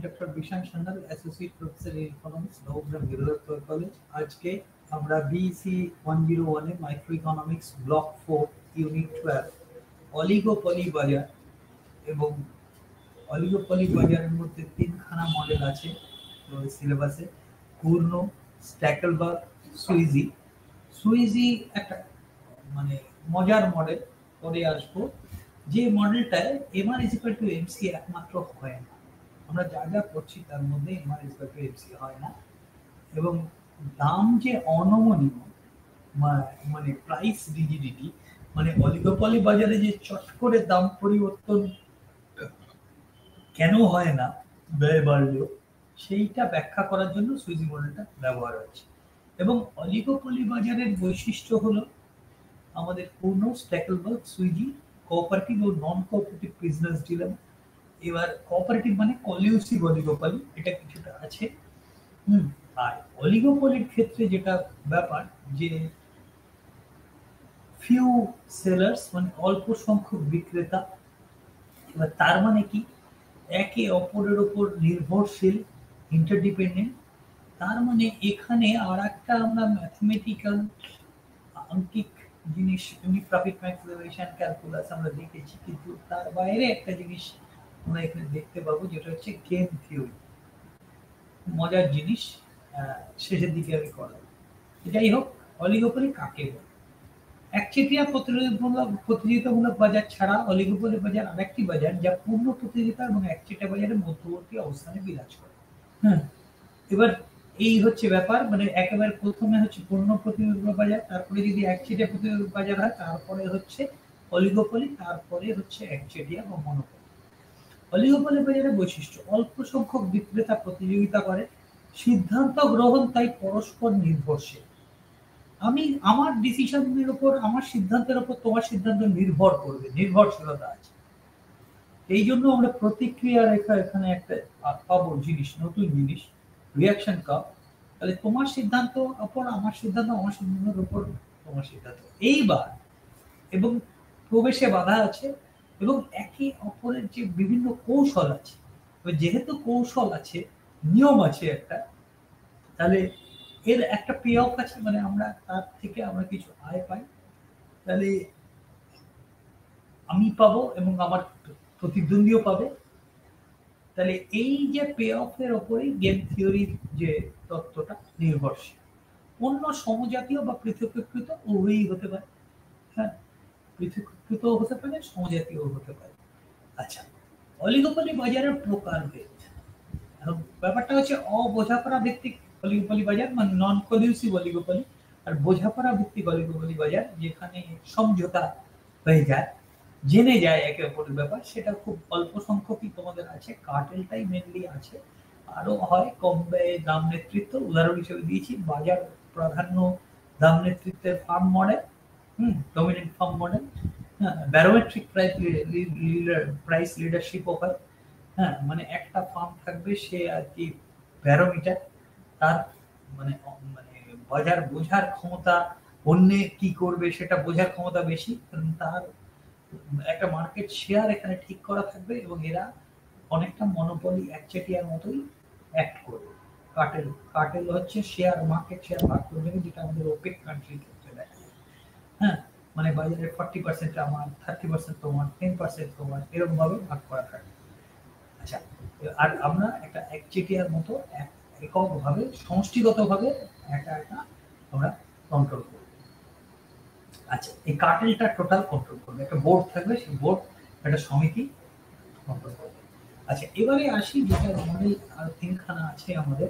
Doctor Bishan Sanyal, associate professor in economics, Nabagram Birdatta college. আজকে আমরা BEC 101 এ micro economics block 4 unit 12 oligopoly বাজার এবং অলিগোপলি বাজারের মধ্যে তিনখানা মডেল আছে সিলেবাসে: পূর্ণ, স্ট্যাকেলবার্গ, সুইজি। সুইজি একটা মানে মজার মডেল, পরে আসবো। যে মডেলটায় MR is equal to MC একমাত্র হয় না, আমরা যা যা করছি তার মধ্যে MR is equal to MC হয় না, এবং দাম যে অনমনীয়, মানে প্রাইস রিজিডিটি, মানে অলিগোপলি বাজারে যে চট করে দাম পরিবর্তন কেন হয় না ব্যয় বাড়লেও, সেইটা ব্যাখ্যা করার জন্য সুইজি মডেলটা ব্যবহার হচ্ছে। এবং অলিগোপলি বাজারের বৈশিষ্ট্য হলো আমাদের পূর্ণ, স্ট্যাকেলবার্গ, সুইজি, কোঅপারেটিভ ও নন কোঅপারেটিভ বিজনেস ডিলেমা। এবার কোঅপারেটিভ মানে কলিউসিভ অলিগোপলি, এটা কিছুটা আছে। আর অলিগোপলির ক্ষেত্রে যেটা ব্যাপার, যে ফিউ সেলার্স মানে অল্প সংখ্যক বিক্রেতা। এবার তার মানে কি, একে অপরের উপর নির্ভরশীল, ইন্টারডিপেন্ডেন্ট। তার মানে এখানে আর একটা আমরা ম্যাথমেটিক্যাল আঙ্কিক জিনিস, ইউনিট প্রফিট ম্যাক্সিমাইজেশন ক্যালকুলাস আমরা দেখেছি, কিন্তু তার বাইরে একটা জিনিস আমরা এখানে দেখতে পাবো, যেটা হচ্ছে গেম থিওরি। মজার জিনিস, শেষের দিকে আমি করাবো। যাই হোক, অলিগোপলি কাকে বলে? একচেটিয়া প্রতিযোগিতামূলক বাজার ছাড়া অলিগোপলি বাজার আরেকটি বাজার, যা পূর্ণ প্রতিযোগিতা এবং একচেটিয়া বাজারের মধ্যবর্তী অবস্থানে বিরাজ করে। এবার এই হচ্ছে ব্যাপার, মানে একেবারে প্রথমে হচ্ছে পূর্ণ প্রতিযোগিতা বাজার, তারপরে যদি একচেটিয়া প্রতিযোগিতা বাজার হয়, তারপরে হচ্ছে অলিগোপলি, তারপরে হচ্ছে একচেটিয়া বা মনোপলি। অলিগোপলি বাজারের বৈশিষ্ট্য: অল্প সংখ্যক বিক্রেতা প্রতিযোগিতা করে, সিদ্ধান্ত গ্রহণ তাই পরস্পর নির্ভরশীল। আমি আমার ডিসিশনের উপর, আমার সিদ্ধান্তের উপর তোমার সিদ্ধান্ত নির্ভর করবে, নির্ভরশীলতা আছে। এই জন্য আমরা প্রতিক্রিয়া রেখা এখানে একটা পাবো জিনিস, নতুন জিনিস, রিয়াকশন কার্ভ। তাহলে তোমার সিদ্ধান্ত উপর আমার সিদ্ধান্ত, আমার সিদ্ধান্তের উপর তোমার সিদ্ধান্ত। এইবার এবং প্রবেশে বাধা আছে, এবং একে অপরের যে বিভিন্ন কৌশল আছে, যেহেতু কৌশল আছে, নিয়ম আছে একটা, তাহলে এর একটা পে অফ আছে, মানে আমরা তার থেকে আমরা কিছু আয় পাই। তাহলে আমি পাবো এবং আমার প্রতিদ্বন্দ্বীও পাবে। তাহলে এই যে পে অফের ওপরেই গেম থিওরির যে তত্ত্বটা নির্ভরশীল। অন্য সমজাতীয় বা পৃথকীকৃত উভয়ই হতে পারে। হ্যাঁ, পৃথকীকৃত হতে পারে, সমজাতীয় হতে পারে। আচ্ছা, অলিগোপলি বাজারের প্রকারভেদ। ব্যাপারটা হচ্ছে অবোঝাপড়া ভিত্তিক অলিগোপলি বাজার, মানে নন কলিউসিভ অলিগোপলি, আর বোঝাপড়া ভিত্তিক অলিগোপলি বাজার, যেখানে সমঝোতা হয়ে যায়, জেনে যায় একে অপরের ব্যাপার। সেটা খুব অল্প সংখ্যকই তোমাদের আছে, কার্টেলটাই মেনলি আছে। আরো হয় কম ব্যয়ে দাম নেতৃত্ব, উদাহরণ হিসেবে দিয়েছি বাজার প্রাধান্য, দাম নেতৃত্বের firm model, dominant firm model. Barometric price লিডারশিপও হয়। হ্যাঁ, মানে একটা ফার্ম থাকবে, সে আর কি ব্যারোমিটার, তার মানে বাজার বোঝার ক্ষমতা, অন্যে কি করবে সেটা বোঝার ক্ষমতা বেশি, কারণ তার একটা মার্কেট শেয়ার এখানে ঠিক করা থাকবে, এবং এরা অনেকটা মনোপলি, একচেটিয়ার মতোই অ্যাক্ট করবে। কার্টেল হচ্ছে শেয়ার, মার্কেট শেয়ার ভাগ করে নেবে, যেটা আমাদের ওপেক কান্ট্রির ক্ষেত্রে দেখা যায়। হ্যাঁ, মানে বাজারের 40% আমার, 30% তোমার, 10% তোমার, এরকম ভাবে ভাগ করা থাকে। আচ্ছা, আর আমরা একটা একচেটিয়ার মতো এককভাবে, সমষ্টিগতভাবে একা একা আমরা কন্ট্রোল করব। আচ্ছা, এই কার্টেলটা টোটাল কন্ট্রোল করবে, একটা বোর্ড থাকবে, সেই বোর্ড একটা সমিতি কন্ট্রোল করবে। আচ্ছা, এবারে আসি যেটা মডেল আর তিনখানা আছে আমাদের: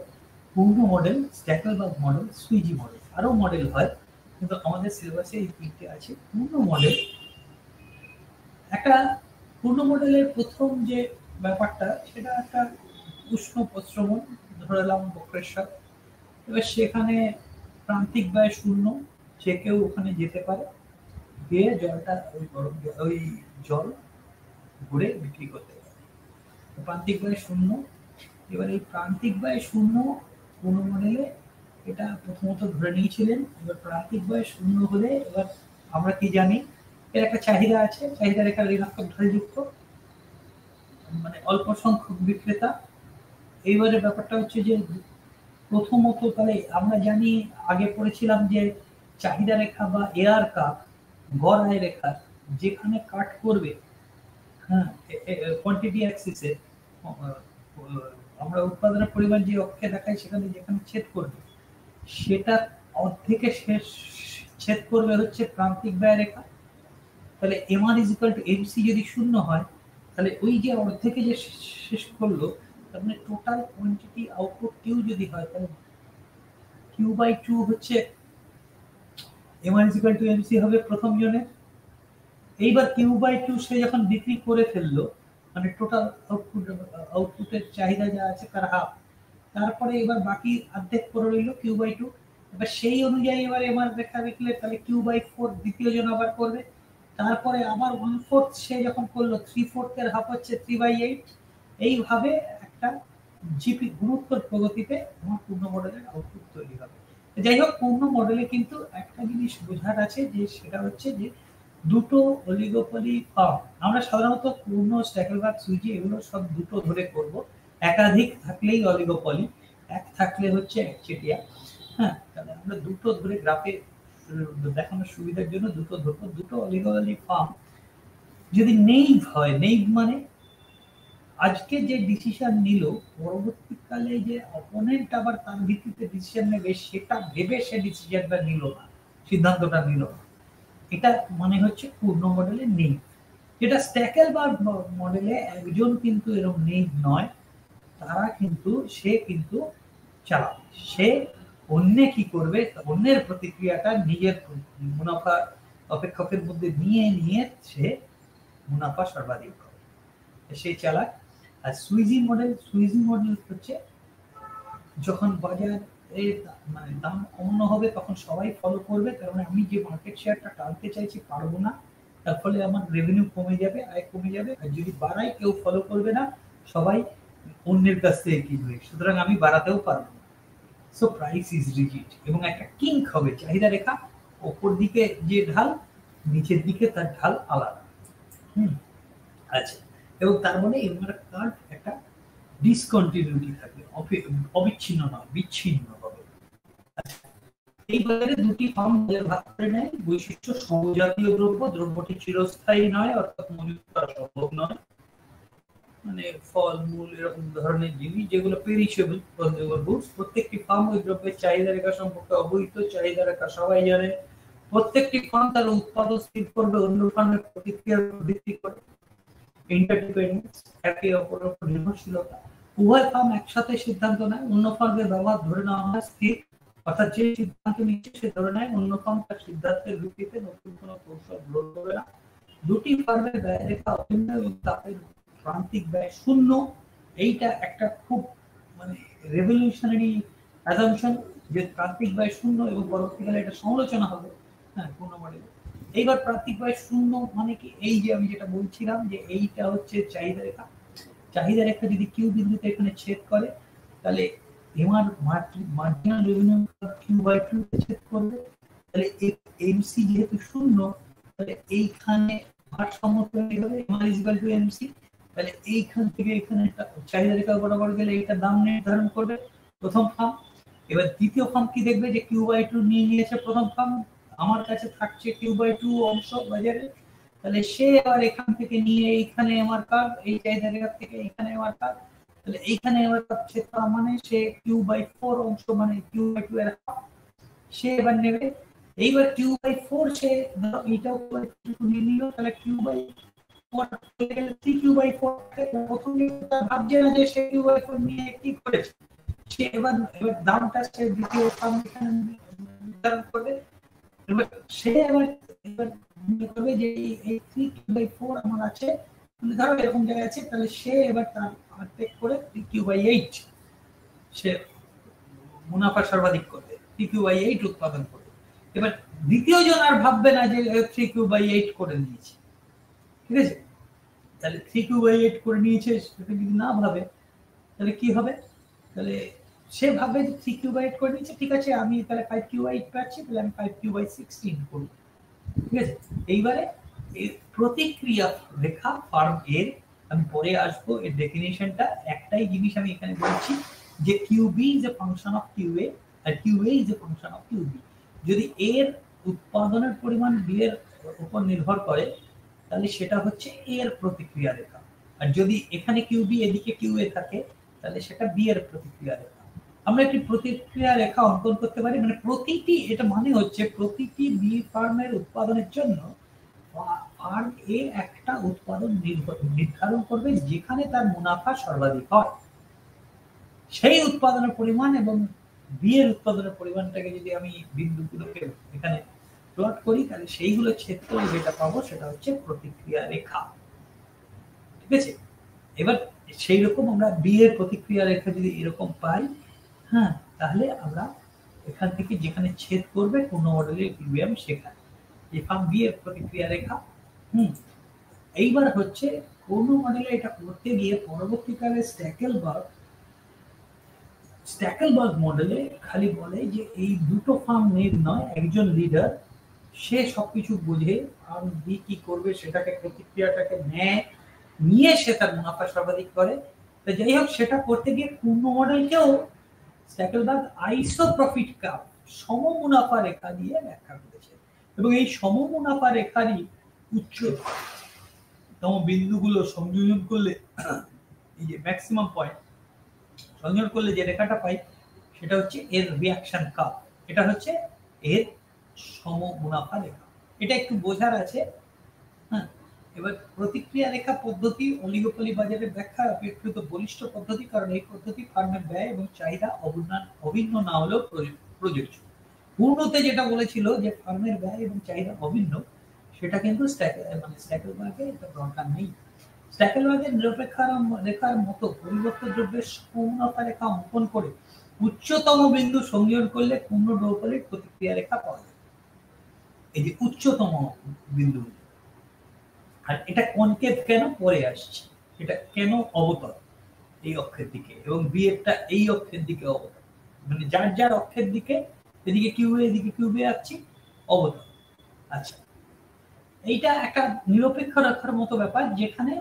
পূর্ণ মডেল, স্ট্যাকেলবার্গ মডেল, সুইজি মডেল। আরো মডেল হয়, কিন্তু আমাদের সিলেবাসে এই তিনটে আছে। পূর্ণ মডেল, একটা পূর্ণ মডেলের প্রথম যে ব্যাপারটা, সেটা একটা উষ্ণ প্রস্রবণ, ধরালাম বক্রেশ্বর। এবার সেখানে প্রান্তিক ব্যয় শূন্য, যে কেউ ওখানে যেতে পারে, গিয়ে জলটা ওই জল ঘুরে বিক্রি করতে পারে। প্রান্তিক ব্যয় শূন্য। এবার এই প্রান্তিক ব্যয় শূন্য পূর্ণ মডেলে এটা প্রথমত ধরে নিয়েছিলেন। এবার প্রান্তিক ব্যয় শূন্য হলে এবার আমরা কি জানি, এর একটা চাহিদা আছে, চাহিদা রেখা ঋণাত্মক ঢালযুক্ত, মানে অল্প সংখ্যক বিক্রেতা, এইবারে ব্যাপারটা হচ্ছে যে প্রথমত তাহলে আমরা জানি আগে পড়েছিলাম যে চাহিদা রেখা বা এআর কাপ গড় আয় রেখা যেখানে কাট করবে, হ্যাঁ, কোয়ান্টিটি অ্যাক্সিসে আমরা উৎপাদনের পরিমাণ যে অক্ষে দেখাই সেখানে যেখানে ছেদ করবে সেটা অর্ধেকে শেষ ছেদ করবে হচ্ছে প্রান্তিক ব্যয় রেখা। তাহলে এম.আর = এম.সি যদি শূন্য হয় তাহলে ওই যে অর্ধেকে যে শেষ করলো তার মানে টোটাল কোয়ান্টিটি আউটপুট কিউ যদি হয় তাহলে Q/2 হচ্ছে এম.আর = এম.সি হবে প্রথম জনের। এইবার Q/2 সে যখন বিক্রি করে ফেললো মানে টোটাল আউটপুটের চাহিদা যা আছে তার হাফ, তারপরে এবার বাকি অর্ধেক পড়ে রইল Q/2। এবার সেই অনুযায়ী এবার এমআর রেখা লিখলে তাহলে Q/4 দ্বিতীয় জন আবার করবে, তারপরে আবার 1/4 সে যখন করলো 3/4 এর হাফ হচ্ছে 3/8। এইভাবে একটা জিপি গুরুত্বর প্রগতিতে আমার পূর্ণ মডেলের আউটপুট তৈরি হবে। যাই হোক, পূর্ণ মডেলে কিন্তু একটা জিনিস বোঝার আছে যে সেটা হচ্ছে যে দুটো অলিগোপলি ফার্ম, আমরা সাধারণত পূর্ণ, স্ট্যাকেলবার্গ, সুইজি এগুলো সব দুটো ধরে করব। একাধিক থাকলেই অলিগোপলি, এক থাকলে হচ্ছে একচেটিয়া। হ্যাঁ, তাহলে আমরা দুটো ধরে গ্রাফে দেখানোর সুবিধার জন্য দুটো ধরবো। দুটো অলিগোপলি ফার্ম যদি নেই হয়, নেই মানে আজকে যে ডিসিশন নিল পরবর্তীকালে যে অপোনেন্ট আবার তার ভিত্তিতে ডিসিশন নেবে সেটা ভেবে সে ডিসিশনটা নিল না, সিদ্ধান্তটা নিল না, এটা মানে হচ্ছে পূর্ণ মডেলে নেই। যেটা স্ট্যাকেলবার্গ মডেলে একজন কিন্তু এরকম নেই নয়, তারা কিন্তু সে কিন্তু চালাবে, সে অন্য কি করবে, অন্যের প্রতিক্রিয়াটা নিজের মুনাফা অপেক্ষকের মধ্যে নিয়ে নিয়ে সে মুনাফা সর্বাধিক করে সে চালায়। আর সুইজি মডেল হচ্ছে যখন বাজার মানে দাম কমানো হবে তখন সবাই ফলো করবে, কারণ আমি যে মার্কেট শেয়ারটা টানতে চাইছি পারবো না, তার ফলে আমার রেভিনিউ কমে যাবে, আয় কমে যাবে। আর যদি বাড়াই কেউ ফলো করবে না, সবাই অন্যের কাছ থেকে কিনবে, সুতরাং আমি বাড়াতেও পারবো না। সো প্রাইস ইজ রিজিড এবং একটা কিঙ্ক হবে, চাহিদা রেখা ওপর দিকে যে ঢাল, নিচের দিকে তার ঢাল আলাদা। আচ্ছা, এবং তার মানে এমআর কার্ভ একটা ডিসকন্টিনিউটি থাকবে, অবিচ্ছিন্ন নয়, বিচ্ছিন্ন হবে। আচ্ছা, এই বাজারে দুটি ফার্ম ভাগ করে নেয়। বৈশিষ্ট্য: সমজাতীয় দ্রব্য, দ্রব্যটি চিরস্থায়ী নয় অর্থাৎ মজুত করা সম্ভব নয়, মানে ফল মূল এরকম ধরনের জিনিস যেগুলো পেরিশেবল কনজিউমার গুডস। প্রত্যেকটি ফার্ম ওই দ্রব্যের চাহিদা রেখা সম্পর্কে অবহিত, চাহিদা রেখা সবাই জানে। প্রত্যেকটি ফার্ম তার উৎপাদন স্থির করবে অন্য ফার্মের প্রতিক্রিয়ার ভিত্তি করে। ইন্টারডিপেন্ডেন্স, একে অপরের উপর নির্ভরশীলতা। উভয় ফার্ম একসাথে সিদ্ধান্ত নেয়, অন্য ফার্মের ব্যবহার ধরে নেওয়া হয় স্থির, অর্থাৎ যে সিদ্ধান্ত নিচ্ছে সে ধরে নেয় অন্য ফার্ম তার সিদ্ধান্তের ভিত্তিতে নতুন কোনো কৌশল গ্রহণ করবে না। দুটি ফার্মের ব্যয় রেখা অভিন্ন এবং তাদের প্রান্তিক ব্যয় শূন্য। এইটা একটা খুব মানে রেভলিউশনারি অ্যাজাম্পশন যে প্রান্তিক ব্যয় শূন্য, এবং পরবর্তীকালে এটা সমালোচনা হবে। হ্যাঁ, পূর্ণ মডেলে এইবার প্রান্তিক ব্যয় শূন্য মানে কি, এই যে আমি যেটা বলছিলাম যে এইটা হচ্ছে চাহিদা রেখা। চাহিদা রেখা যদি কিউ বিন্দুতে এখানে ছেদ করে তাহলে এমআর মার্জিনাল রেভিনিউ Q/2 তে ছেদ করবে, তাহলে এমসি যেহেতু শূন্য তাহলে এইখানে ভারসাম্য তৈরি হবে, এমআর = এমসি। তাহলে এইখান থেকে এখানে একটা চাহিদা রেখা বরাবর গেলে এটা দাম নির্ধারণ করবে প্রথম ফার্ম। এবার দ্বিতীয় ফার্ম কি দেখবে যে Q/2 নিয়ে নিয়েছে প্রথম ফার্ম, আমার কাছে থাকছে Q/2 অংশ বাজারে, তাহলে সে আবার এখান থেকে নিয়ে এইখানে আমার কার্ভ, এই চাহিদা রেখা থেকে এইখানে আমার কার্ভ, তাহলে এইখানে আমার কার্ভ ছেদ করা মানে সে Q/4 অংশ মানে Q/2 এর হাফ সে এবার নেবে। এইবার Q/4 সে এইটাও নিয়ে নিল, তাহলে Q/4 3Q/4 প্রথমে ভাবছে না যে সে Q/4 নিয়ে কি করেছে, সে এবার দামটা সে দ্বিতীয় ফার্ম এখানে নির্ধারণ করবে। সে এবার মনে করবে যে এই 3Q/4 আমার আছে, ধরো এরকম জায়গায় আছে, তাহলে সে এবার তার অর্ধেক করে 3Q/8 সে মুনাফা সর্বাধিক করবে, 3Q/8 উৎপাদন করবে। এবার দ্বিতীয় জন আর ভাববে না যে 3Q/8 করে নিয়েছে, ঠিক আছে? তাহলে 3Q/8 করে নিয়েছে সেটা যদি না ভাবে তাহলে কি হবে, তাহলে সে ভাবে যে 3Q/8 করে নিয়েছে, ঠিক আছে আমি তাহলে 5Q/8 পাচ্ছি, তাহলে আমি 5Q/16 করব, ঠিক আছে? এইবারে এই প্রতিক্রিয়া রেখা ফার্ম এর আমি পরে আসবো এর ডেফিনিশনটা। একটাই জিনিস আমি এখানে বলছি যে QB is a function of QA আর QA is a function of QB। যদি এর উৎপাদনের পরিমাণ B এর উপর নির্ভর করে তাহলে সেটা হচ্ছে এর প্রতিক্রিয়া রেখা, আর যদি এখানে QB এদিকে QA থাকে তাহলে সেটা B এর প্রতিক্রিয়া রেখা। আমরা একটি প্রতিক্রিয়া রেখা অঙ্কন করতে পারি, মানে প্রতিটি, এটা মানে হচ্ছে প্রতিটি বি ফার্মের উৎপাদনের জন্য ফার্ম এ একটা উৎপাদন নির্ধারণ করবে যেখানে তার মুনাফা সর্বাধিক হয়। সেই উৎপাদনের পরিমাণ এবং বি এর উৎপাদনের পরিমাণটাকে যদি আমি বিন্দুগুলোকে এখানে প্লট করি তাহলে সেইগুলো ছেদ করে যেটা পাবো সেটা হচ্ছে প্রতিক্রিয়া রেখা। ঠিক আছে, এবার সেই রকম আমরা বি এর প্রতিক্রিয়া রেখা যদি এরকম পাই, হ্যাঁ, তাহলে আমরা এখান থেকে যেখানে ছেদ করবে কোন মডেলের ইকুইলিব্রিয়াম সেখানে এই ফার্ম বি এর প্রতিক্রিয়া রেখা। এইবার হচ্ছে কোন মডেলে এটা করতে গিয়ে পরবর্তীকালে স্ট্যাকেলবার্গ মডেলে খালি বলে যে এই দুটো ফার্ম নয়, একজন লিডার সে সবকিছু বুঝে ফার্ম বি কি করবে সেটাকে প্রতিক্রিয়াটাকে নিয়ে সে তার মুনাফা সর্বাধিক করে। তো যাই হোক, সেটা করতে গিয়ে পূর্ণ মডেলকেও স্ট্যাকেলবার্গ আইসো প্রফিট কার্ভ, সম মুনাফা রেখা দিয়ে ব্যাখ্যা করেছে, এবং এই সম মুনাফা রেখারই উচ্চতম বিন্দুগুলো সংযোজন করলে এই যে ম্যাক্সিমাম পয়েন্ট সংযোজন করলে যে রেখাটা পাই সেটা হচ্ছে এর রিঅ্যাকশন কার্ভ, এটা হচ্ছে এর সম মুনাফা রেখা। এটা একটু বোঝার আছে। হ্যাঁ, এবার প্রতিক্রিয়া রেখা পদ্ধতি অলিগোপলি বাজারে ব্যাখ্যা অপেক্ষাকৃত বলিষ্ঠ পদ্ধতি, কারণ এই পদ্ধতি ফার্মের ব্যয় এবং চাহিদা অভিন্ন না হলেও প্রযোজ্য। পূর্ণতে যেটা বলেছিল যে ফার্মের ব্যয় এবং চাহিদা অভিন্ন, সেটা কিন্তু স্ট্যাকেলবার্গের এটা দরকার নেই। স্ট্যাকেলবার্গের রেখার মতো পরিবর্তন দ্রব্যের সমমুনাফা রেখা অঙ্কন করে উচ্চতম বিন্দু সংযোজন করলে পূর্ণ বহুপদীর প্রতিক্রিয়া রেখা পাওয়া যায়। এই যে উচ্চতম বিন্দু, আর এটা কনকেভ কেন পরে আসছে, এটা কেন অবতল এই অক্ষের দিকে এবং বি এরটা এই অক্ষের দিকে অবতল, মানে যার যার অক্ষের দিকে, এদিকে কিউএ এদিকে কিউবে আসছে অবতল। আচ্ছা, এইটা একটা নিরপেক্ষ রেখার মতো ব্যাপার যেখানে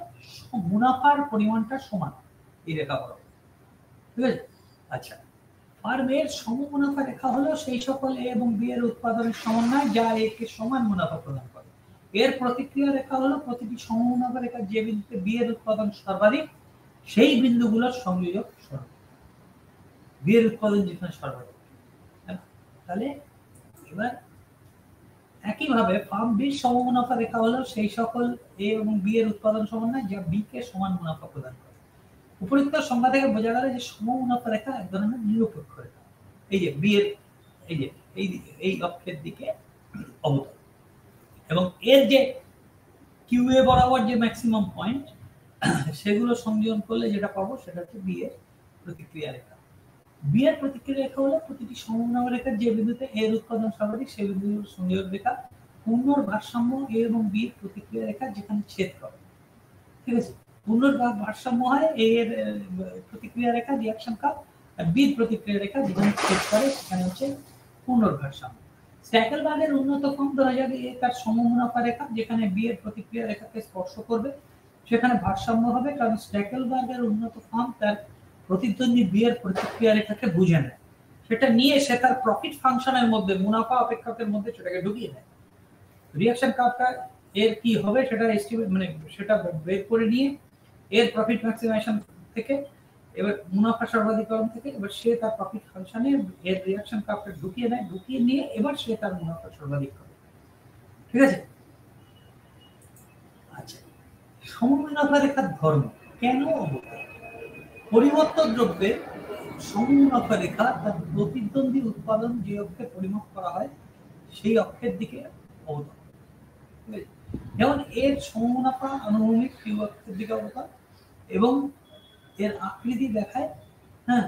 মুনাফার পরিমাণটা সমান এই রেখা বরাবর। ঠিক আছে, আচ্ছা, ফার্মের সম মুনাফা রেখা হলো সেই সকল এ এবং বি এর উৎপাদনের সমন্বয় যা এ কে সমান মুনাফা প্রদান করে। এর প্রতিক্রিয়া রেখা হলো প্রতিটি সম মুনাফা রেখা যে বিন্দুতে বি এর উৎপাদন সর্বাধিক সেই বিন্দুগুলোর সংযোজক সর্বাধিক, বি এর উৎপাদন যেখানে সর্বাধিক। তাহলে এবার একইভাবে ফার্ম বি সম মুনাফা রেখা হলো সেই সকল এ এবং বি এর উৎপাদন সমন্বয় যা বি কে সমান মুনাফা প্রদান করে। উপরিউক্ত সংজ্ঞা থেকে বোঝা গেল যে সম মুনাফা রেখা এক ধরনের নিরপেক্ষ রেখা। এই যে বি এর এই যে এই অক্ষের দিকে অবতল, এবং এর যে কিউএ বরাবর যে ম্যাক্সিমাম পয়েন্ট সেগুলো সংযোজন করলে যেটা পাবো সেটা হচ্ছে বি এর প্রতিক্রিয়া রেখা। বি এর প্রতিক্রিয়া রেখা হলো প্রতিটি সমমুনাফা রেখার যে বিন্দুতে এর উৎপাদন সর্বাধিক সেই বিন্দুর সংযোজন রেখা। পূর্ণর ভারসাম্য এ এবং বি এর প্রতিক্রিয়া রেখা যেখানে ছেদ করে। ঠিক আছে, পূর্ণর ভারসাম্য হয় এ এর প্রতিক্রিয়া রেখা রিঅ্যাকশন কার্ভ, আর বি এর প্রতিক্রিয়া রেখা যেখানে ছেদ করে সেখানে হচ্ছে পূর্ণর ভারসাম্য। স্ট্যাকেলবার্গের উন্নত ফর্ম ধরা যাবে এ তার সমমুনাফা রেখা যেখানে বি এর প্রতিক্রিয়া রেখাকে স্পর্শ করবে সেখানে ভারসাম্য হবে, কারণ স্ট্যাকেলবার্গের উন্নত ফর্ম তার প্রতিদ্বন্দ্বী বি এর প্রতিক্রিয়া রেখাকে বুঝে নেয়, সেটা নিয়ে সে তার প্রফিট ফাংশনের মধ্যে মুনাফা অপেক্ষকের মধ্যে সেটাকে ঢুকিয়ে দেয়। রিঅ্যাকশন কার্ভটা এর কি হবে সেটা এস্টিমেট, মানে সেটা বের করে নিয়ে এর প্রফিট ম্যাক্সিমাইজেশন থেকে এবার মুনাফা সর্বাধিকরণ থেকে এবার সে তার প্রফিট ফাংশনে এর রিঅ্যাকশন কার্ভটা ঢুকিয়ে নেয়, ঢুকিয়ে নিয়ে এবার সে তার মুনাফা সর্বাধিক করে। ঠিক আছে, আচ্ছা, সমমুনাফা রেখার ধর্ম কেন অবতল? পরিবর্তন দ্রব্যের সমমুনাফা রেখা তার প্রতিদ্বন্দ্বী উৎপাদন যে অক্ষে পরিমাপ করা হয় সেই অক্ষের দিকে অবতল। যেমন এর সমমুনাফা আনুভূমিক কিউ অক্ষের দিকে অবতল এবং এর আকৃতি দেখায়। হ্যাঁ,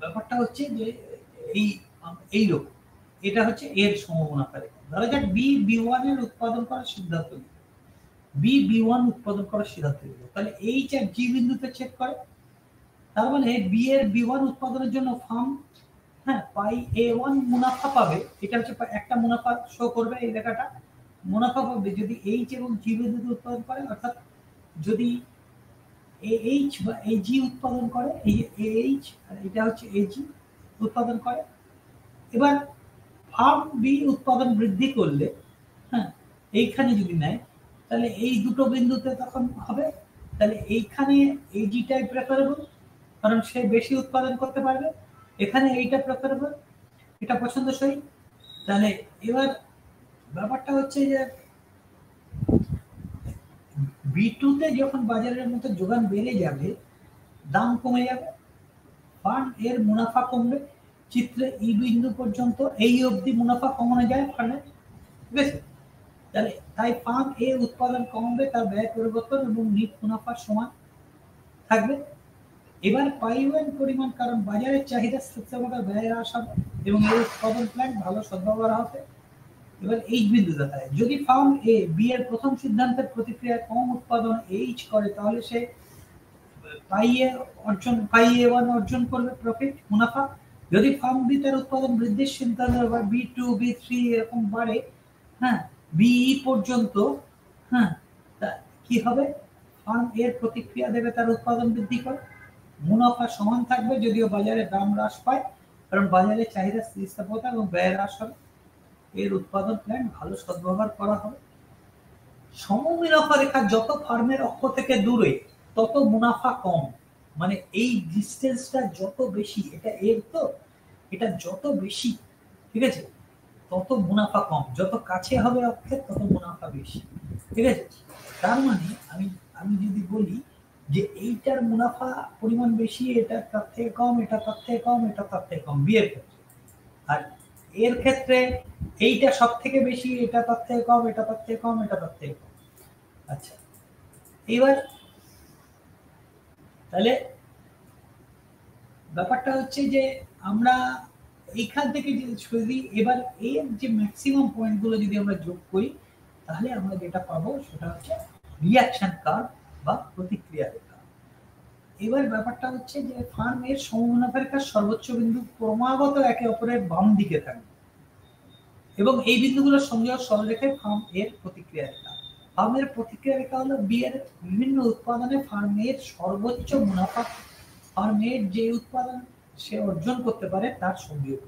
ব্যাপারটা হচ্ছে যে এইরকম, এটা হচ্ছে এর সমমুনাফা রেখা। ধরা যাক বি1 এর উৎপাদন করার সিদ্ধান্ত নিল, বি1 উৎপাদন করার সিদ্ধান্ত নিল, তাহলে এইচ আর জি বিন্দুতে ছেদ করে, তার মানে বি এর বি1 উৎপাদনের জন্য ফার্ম পাই A1 মুনাফা পাবে। এটা হচ্ছে একটা মুনাফা শো করবে এই রেখাটা, মুনাফা পাবে যদি এইচ এবং জি বিন্দুতে উৎপাদন করে, অর্থাৎ যদি AH বা AG উৎপাদন করে, এই যে AH আর এটা হচ্ছে AG উৎপাদন করে, এবার ফার্ম বি উৎপাদন বৃদ্ধি করলে, হ্যাঁ, এইখানে যদি নেয় তাহলে এই দুটো বিন্দুতে তখন হবে, তাহলে এইখানে AGটাই প্রেফারেবল কারণ সে বেশি উৎপাদন করতে পারবে, এখানে এইটা প্রেফারেবল, এটা পছন্দসই। তাহলে এবার ব্যাপারটা হচ্ছে যে B2 তে যখন বাজারের মতো যোগান বেড়ে যাবে, দাম কমে যাবে, ফার্ম এর মুনাফা কমবে। চিত্রে ই বিন্দু পর্যন্ত এই অবধি মুনাফা কমানো যায় ফার্মে, ঠিক আছে? তাহলে তাই ফার্ম এ উৎপাদন কমবে, তার ব্যয় পরিবর্তন এবং নিট মুনাফার সমান থাকবে। এবার পাইওয়ান পরিমাণ, কারণ বাজারের চাহিদা স্থিতিস্থাপকতার ব্যয় হ্রাস হবে এবং এই উৎপাদন প্ল্যান্ট ভালো সদ্ব্যবহার হবে। এবার এইচ বিন্দু দেখায়, যদি ফার্ম এ বি এর প্রথম সিদ্ধান্তের প্রতিক্রিয়ায় কম উৎপাদন এইচ করে, তাহলে সে পাই এ ওয়ান অর্জন করবে, প্রফিট মুনাফা। যদি ফার্ম বি তার উৎপাদন বৃদ্ধির সিদ্ধান্ত বা B2 B3 এরকম বাড়ে, হ্যাঁ, বিই পর্যন্ত, হ্যাঁ, কি হবে, ফার্ম এর প্রতিক্রিয়া দেবে তার উৎপাদন বৃদ্ধি করে, মুনাফা সমান থাকবে যদিও বাজারে দাম হ্রাস পায়, কারণ বাজারে চাহিদা স্থিতিস্থাপকতা এবং ব্যয় হ্রাস হবে, এর উৎপাদন প্ল্যান ভালো সদ্ব্যবহার করা হবে। সমমুনাফা রেখা যত ফার্মের অক্ষ থেকে দূরে তত মুনাফা কম, মানে এই ডিস্টেন্সটা যত বেশি, এটা এর তো, এটা যত বেশি, ঠিক আছে, তত মুনাফা কম, যত কাছে হবে অক্ষের তত মুনাফা বেশি, ঠিক আছে? তার মানে আমি যদি বলি যে এইটার মুনাফা পরিমাণ বেশি, এটা তার থেকে কম, এটা তার থেকে কম, এটা তার থেকে কম, বিয়ের ক্ষেত্রে, আর এর ক্ষেত্রে এইটা সব থেকে বেশি, এটা তার থেকে কম, এটা তার থেকে কম, এটা তার থেকে কম। আচ্ছা, এবার তাহলে ব্যাপারটা হচ্ছে যে আমরা এইখান থেকে যদি এবার এর যে ম্যাক্সিমাম পয়েন্টগুলো যদি আমরা যোগ করি, তাহলে আমরা যেটা পাবো সেটা হচ্ছে রিঅ্যাকশন কার্ভ বা প্রতিক্রিয়া রেখা। এবার ব্যাপারটা হচ্ছে যে ফার্ম এর সমমুনাফা রেখার সর্বোচ্চ বিন্দু ক্রমাগত একে অপরের বাম দিকে থাকবে এবং এই বিন্দুগুলোর সংযোগ সরলরেখায় ফার্ম এর প্রতিক্রিয়া রেখা। ফার্মের প্রতিক্রিয়া রেখা হলো বি এর বিভিন্ন উৎপাদনে ফার্মের সর্বোচ্চ মুনাফা, ফার্মের যে উৎপাদন সে অর্জন করতে পারে তার সংযোগ।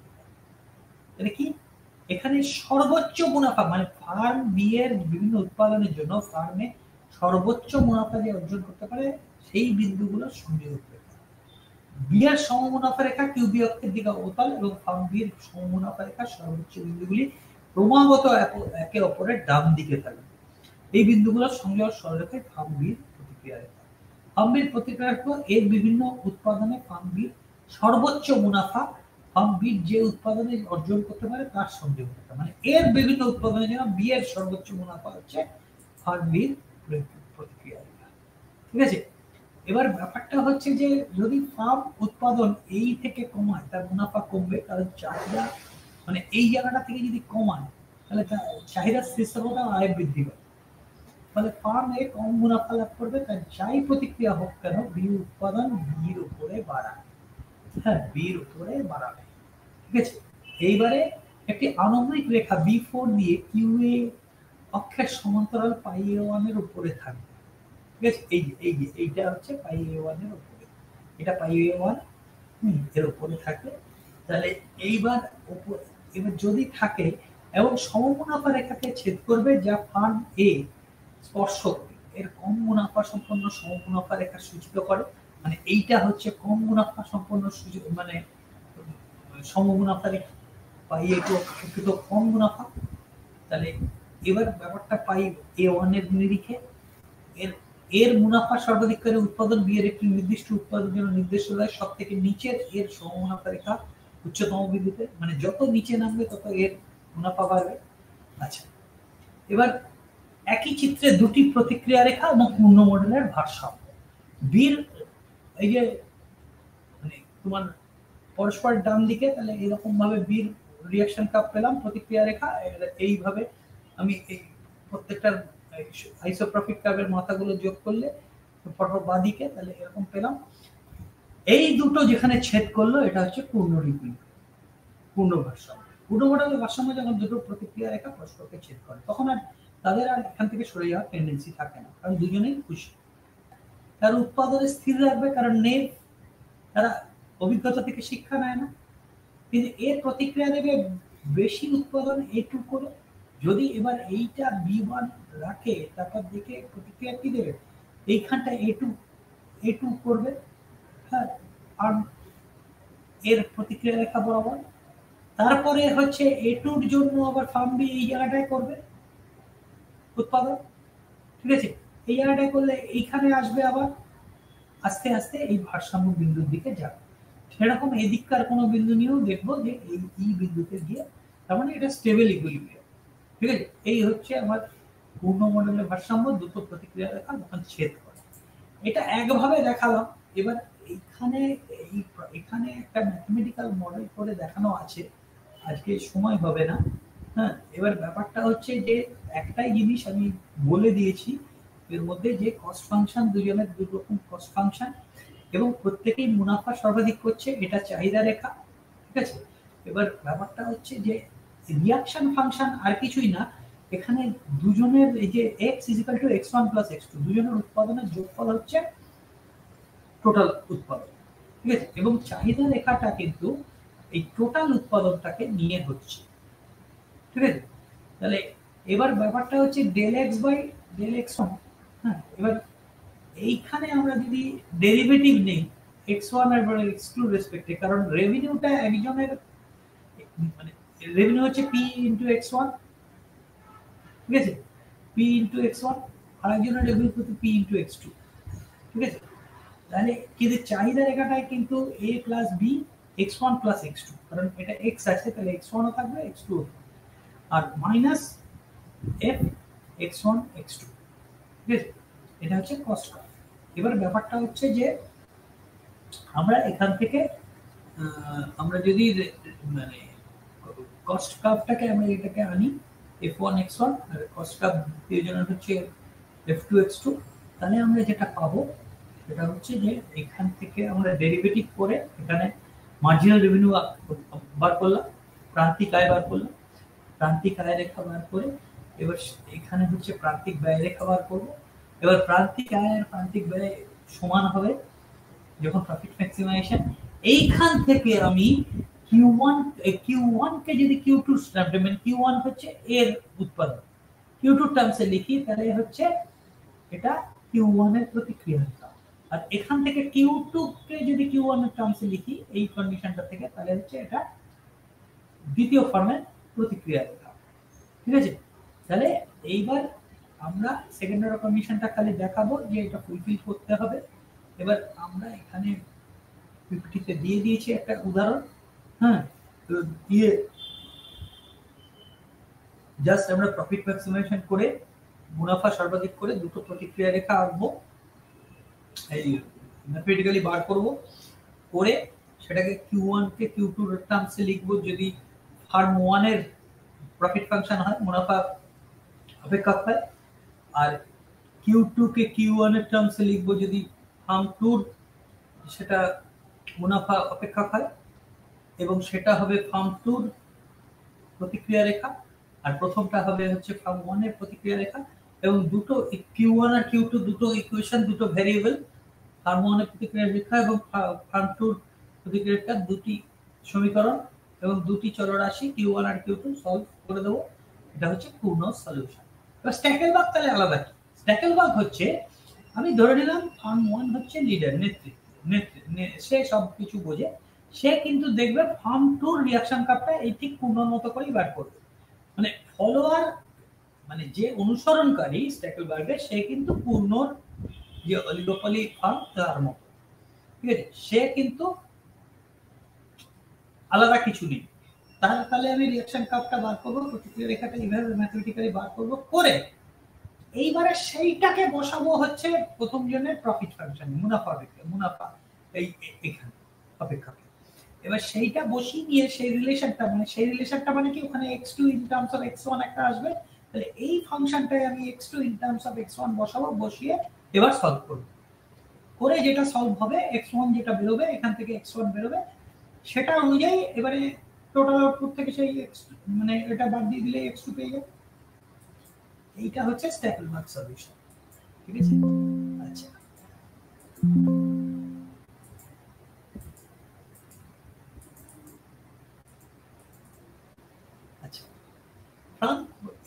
এটা কি, এখানে সর্বোচ্চ মুনাফা মানে ফার্ম বি এর বিভিন্ন উৎপাদনের জন্য ফার্মে সর্বোচ্চ মুনাফা যে অর্জন করতে পারে সেই বিন্দুগুলো সংযোগ রেখা। বি এর সমমুনাফা রেখা কিউবি অক্ষের দিকে অবতল এবং ফার্ম বি এর সমমুনাফা রেখা সর্বোচ্চ বিন্দুগুলি ক্রমাগত একে অপরের ডান দিকে থাকবে। এই বিন্দুগুলোর সংযোগ সরলরেখায় ফার্ম বির প্রতিক্রিয়া রেখা। ফার্ম বির প্রতিক্রিয়া রেখা এর বিভিন্ন উৎপাদনে ফার্ম বির সর্বোচ্চ মুনাফা ফার্ম বির যে উৎপাদনে অর্জন করতে পারে তার সংযোগ রেখা, মানে এর বিভিন্ন উৎপাদনের জন্য বি এর সর্বোচ্চ মুনাফা হচ্ছে ফার্ম বির প্রতিক্রিয়া রেখা, ঠিক আছে? এবার ব্যাপারটা হচ্ছে যে যদি ফার্ম উৎপাদন এই থেকে কমায় তার মুনাফা কমবে, কারণ চাহিদা মানে এই জায়গাটা থেকে যদি কমায় তাহলে চাহিদা স্থিতিস্থাপকতা আয় বৃদ্ধি পাবে, ফলে ফার্ম এ কম মুনাফা লাভ করবে, তার যাই প্রতিক্রিয়া হোক কেন বি উৎপাদন বির উপরে বাড়াবে, হ্যাঁ, বির উপরে বাড়াবে, ঠিক আছে? এইবারে একটি আণবিক রেখা B4 দিয়ে কিউ এ অক্ষের সমান্তরাল পাই এ ওয়ান এর উপরে থাকবে, ঠিক আছে? এইটা হচ্ছে পাই এ ওয়ান এর উপরে, এটা পাই এ ওয়ান এর উপরে থাকবে। তাহলে এবার যদি থাকে এবং সমমুনাফা রেখাকে ছেদ করবে যা ফার্ম এ স্পর্শ করে, এর কম মুনাফা সম্পন্ন সমমুনাফা রেখা সূচিত করে, মানে এইটা হচ্ছে কম মুনাফা সম্পন্ন মানে সমমুনাফা রেখা, পাই এ টু অপেক্ষিত কম মুনাফা। তাহলে এবার ব্যাপারটা পাই এ ওয়ান এর নিরিখে এর মুনাফা সর্বাধিকারী উৎপাদন বি এর একটি নির্দিষ্ট উৎপাদনের জন্য নির্দেশ দেয় সব থেকে নিচের এর সমমুনাফা রেখা উচ্চতম বিন্দুতে, মানে যত নিচে নামবে তত এর মুনাফা বাড়বে। আচ্ছা, এবার একই চিত্রে দুটি প্রতিক্রিয়া রেখা এবং পূর্ণ মডেলের ভারসাম্য। বীর এই যে মানে তোমার পরস্পর ডান দিকে, তাহলে এরকম ভাবে বীর রিঅ্যাকশন কার্ভ পেলাম, প্রতিক্রিয়া রেখা এইভাবে আমি এই প্রত্যেকটা আইসোপ্রোপিক কার্ভের মাথাগুলো যোগ করলে পরপর বাঁ দিকে, তাহলে এরকম পেলাম। এই দুটো যেখানে ছেদ করলো এটা হচ্ছে পূর্ণ রিপিল, পূর্ণ ভারসাম্য। পূর্ণ মডেলের ভারসাম্য যখন দুটো প্রতিক্রিয়া রেখা পরস্পরকে ছেদ করে তখন আর তাদের আর এখান থেকে সরে যাওয়ার টেন্ডেন্সি থাকে না, কারণ দুজনেই খুশি। তার উৎপাদনে স্থির রাখবে, কারণ নেই, তারা অভিজ্ঞতা থেকে শিক্ষা নেয় না। কিন্তু এর প্রতিক্রিয়া দেবে বেশি উৎপাদন A2 করে। যদি এবার এইটা B1 রাখে, তারপর দেখে প্রতিক্রিয়া কি দেবে, এইখানটা A2 করবে, হ্যাঁ, আর এর প্রতিক্রিয়া রেখা বরাবর। তারপরে হচ্ছে A2-র জন্য আবার ফার্ম বি এই জায়গাটায় করবে উৎপাদন, ঠিক আছে। এই জায়গাটায় করলে এইখানে আসবে, আবার আস্তে আস্তে এই ভারসাম্য বিন্দুর দিকে যাবে। সেরকম এদিককার কোনো বিন্দু নিয়েও দেখবো যে এই বিন্দুতে গিয়ে, তার মানে এটা স্টেবল ইকুইলিব্রিয়াম, ঠিক আছে। এই হচ্ছে আমার পূর্ণ মণ্ডলের ভারসাম্য, দুটো প্রতিক্রিয়া রেখা যখন ছেদ করে। এটা একভাবে দেখালাম। এবার এখানে একটা ম্যাথমেটিক্যাল মডেল করে দেখানো আছে, আজকে সময় হবে না, হ্যাঁ। এবার ব্যাপারটা হচ্ছে যে একটাই জিনিস আমি বলে দিয়েছি, এর মধ্যে যে কস্ট ফাংশন, দুজনের দুই রকম কস্ট ফাংশন, এবং প্রত্যেকেই মুনাফা সর্বাধিক করছে, এটা চাহিদা রেখা, ঠিক আছে। এবার ব্যাপারটা হচ্ছে যে রিয়াকশন ফাংশন আর কিছুই না, এখানে দুজনের এই যে x = x1 + x2, দুজনের উৎপাদনের যোগফল হচ্ছে টোটাল উৎপাদন, ঠিক আছে। এবং চাহিদা রেখাটা কিন্তু এই টোটাল উৎপাদনটাকে নিয়ে হচ্ছে, ঠিক আছে। তাহলে এবার ব্যাপারটা হচ্ছে ∂x/∂x1, হ্যাঁ। এবার এইখানে আমরা যদি ডেরিভেটিভ নেই x1 আর x2 রেসপেক্টে, কারণ রেভিনিউটা একজনের, মানে রেভিনিউ হচ্ছে p × x1, ঠিক আছে, p × x1, আর একজনের রেভিনিউ হচ্ছে p × x2, ঠিক আছে। তাহলে কিন্তু চাহিদা রেখাটায় কিন্তু a + b x1 + x2, কারণ এটা x আছে, তাহলে x1 ও থাকবে, x2 ও থাকবে, আর মাইনাস f x1 x2, ঠিক আছে। এটা হচ্ছে কস্ট কার্ভ। এবার ব্যাপারটা হচ্ছে যে আমরা এখান থেকে আমরা যদি মানে কস্ট কার্ভটাকে আমরা এটাকে আনি f1 x1, আর কস্ট কার্ভ দুজনের হচ্ছে f2 x2, তাহলে আমরা যেটা পাবো সেটা হচ্ছে যে এখান থেকে আমরা ডেরিভেটিভ করে এখানে মার্জিনাল রেভিনিউ বার করলাম, প্রান্তিক আয় বার করলাম, প্রান্তিক আয় রেখা বার করে এবার এখানে হচ্ছে প্রান্তিক ব্যয় রেখা বার করবো। এবার প্রান্তিক আয় আর প্রান্তিক ব্যয় সমান হবে যখন প্রফিট ম্যাক্সিমাইজেশন। এইখান থেকে আমি Q1 কে যদি Q2 টার্মে, Q1 হচ্ছে এর উৎপাদন, Q2 টার্মসে লিখি, তাহলে হচ্ছে এটা Q1 এর প্রতিক্রিয়া রেখা। আর এখান থেকে Q2 কে যদি Q1 এর টার্মসে লিখি এই কন্ডিশনটা থেকে, তাহলে হচ্ছে এটা দ্বিতীয় ফর্মের প্রতিক্রিয়া রেখা, ঠিক আছে। তাহলে এইবার আমরা সেকেন্ড অর্ডার কন্ডিশনটা খালি দেখাবো যে এটা ফুলফিল করতে হবে। এবার আমরা এখানে পিপিটিতে দিয়ে দিয়েছি একটা উদাহরণ, হ্যাঁ, তো দিয়ে জাস্ট আমরা প্রফিট ম্যাক্সিমাইজেশন করে মুনাফা সর্বাধিক করে দুটো প্রতিক্রিয়া রেখা আঁকবো, এই ম্যাথমেটিক্যালি বার করব, করে সেটাকে Q1 কে Q2 এর টার্মসে লিখবো যদি ফার্ম 1 এর প্রফিট ফাংশন হয়, মুনাফা অপেক্ষক হয়, আর Q2 কে Q1 এর টার্মসে লিখবো যদি ফার্ম 2 সেটা মুনাফা অপেক্ষক হয়, এবং সেটা হবে ফার্ম 2 এর প্রতিক্রিয়া রেখা, আর প্রথমটা হবে হচ্ছে ফার্ম 1 এর প্রতিক্রিয়া রেখা। এবং দুটো Q1 আর Q2 দুটো ইকুয়েশন, দুটো ভেরিয়েবল, ফার্ম 1 এর প্রতিক্রিয়া রেখা এবং ফার্ম 2 এর প্রতিক্রিয়া রেখা, দুটি সমীকরণ এবং দুটি চলরাশি Q1 আর Q2 সলভ করে দেবো। এটা হচ্ছে পূর্ণ সলিউশন। এবার স্ট্যাকেলবার্গ তাহলে আলাদা কি? স্ট্যাকেলবার্গ হচ্ছে, আমি ধরে নিলাম ফার্ম 1 হচ্ছে লিডার, সে সব কিছু বোঝে, সে কিন্তু দেখবে ফার্ম 2 রিঅ্যাকশন কার্ভটা এই ঠিক পূর্ণর মতো করেই বার করবে। মানে ফলোয়ার, মানে যে অনুসরণকারী স্ট্যাকেলবার্গের, সে কিন্তু পূর্ণর যে অলিগোপলি ফার্ম তার মতো, ঠিক আছে, সে কিন্তু আলাদা কিছু নেই। তাহলে আমি রিঅ্যাকশন কার্ভটা বার করবো, প্রতিক্রিয়া রেখাটা এইভাবে ম্যাথমেটিক্যালি বার করবো, করে এইবারে সেইটাকে বসাবো হচ্ছে প্রথম জনের প্রফিট ফাংশন, মুনাফা এই এখানে অপেক্ষা। এবার সেইটা বসিয়ে নিয়ে সেই রিলেশনটা মানে কি, ওখানে x2 in terms of x1 একটা আসবে, তাহলে এই ফাংশনটাই আমি x2 in terms of x1 বসাবো, বসিয়ে এবার সলভ করব, করে যেটা সলভ হবে x1 যেটা বেরোবে, এখান থেকে x1 বেরোবে, সেটা অনুযায়ী এবারে টোটাল আউটপুট থেকে সেই মানে এটা বাদ দিয়ে দিলে x2 পেয়ে যাবে। এইটা হচ্ছে স্ট্যাকেলবার্গ সলিউশন, ঠিক আছে। আচ্ছা,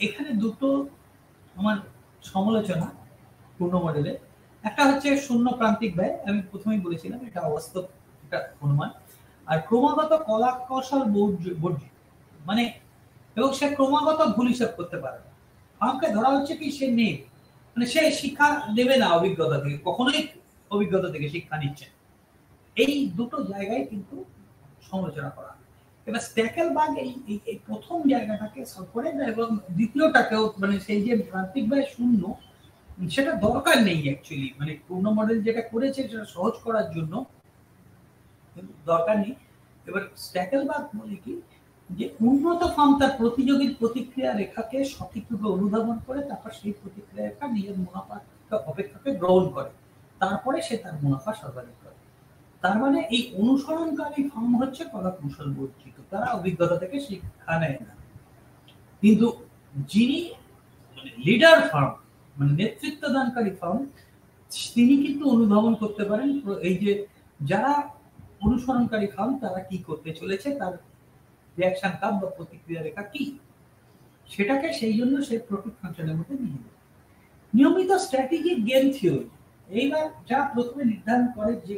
এখানে দুটো আমার সমালোচনা পূর্ণ মডেলে। একটা হচ্ছে শূন্য প্রান্তিক ব্যয়, আমি প্রথমেই বলেছিলাম এটা অবাস্তব একটা অনুমান। আর ক্রমাগত কলা কৌশল বর্জিত, মানে এবং সে ক্রমাগত ভুল হিসাব করতে পারে না। ফার্মকে ধরা হচ্ছে কি সে নেই, মানে সে শিক্ষা দেবে না অভিজ্ঞতা থেকে, কখনোই অভিজ্ঞতা থেকে শিক্ষা নিচ্ছে। এই দুটো জায়গায় কিন্তু সমালোচনা করা। এবার স্ট্যাকেলবার্গ এই প্রথম জায়গাটাকে সলভ করে এবং দ্বিতীয়টাকেও, মানে সেই যে প্রান্তিক ব্যয় শূন্য, সেটা দরকার নেই অ্যাকচুয়ালি, মানে পূর্ণ মডেল যেটা করেছে সেটা সহজ করার জন্য দরকার নেই। এবার স্ট্যাকেলবার্গ বলে কি যে উন্নত ফার্ম তার প্রতিযোগীর প্রতিক্রিয়া রেখাকে সঠিকভাবে অনুধাবন করে তারপর সেই প্রতিক্রিয়া রেখা নিজের মুনাফা অপেক্ষাকে গ্রহণ করে, তারপরে সে তার মুনাফা সর্বাধিক করে। তার মানে এই অনুসরণকারী ফার্ম হচ্ছে কলা কৌশল বর্জিত, তারা অভিজ্ঞতা থেকে শিক্ষা নেয় না। কিন্তু যিনি মানে লিডার ফার্ম, মানে নেতৃত্ব দানকারী ফার্ম, তিনি কিন্তু অনুধাবন করতে পারেন এই যে যারা অনুসরণকারী ফার্ম তারা কি করতে চলেছে, তার রিঅ্যাকশন কার্ভ বা প্রতিক্রিয়া রেখা কি, সেটাকে সেই জন্য সেই প্রফিট ফাংশনের মধ্যে নিয়ে যাবে। নিয়মিত স্ট্র্যাটেজিক গেম থিওরি, এইবার যা প্রথমে নির্ধারণ করে যে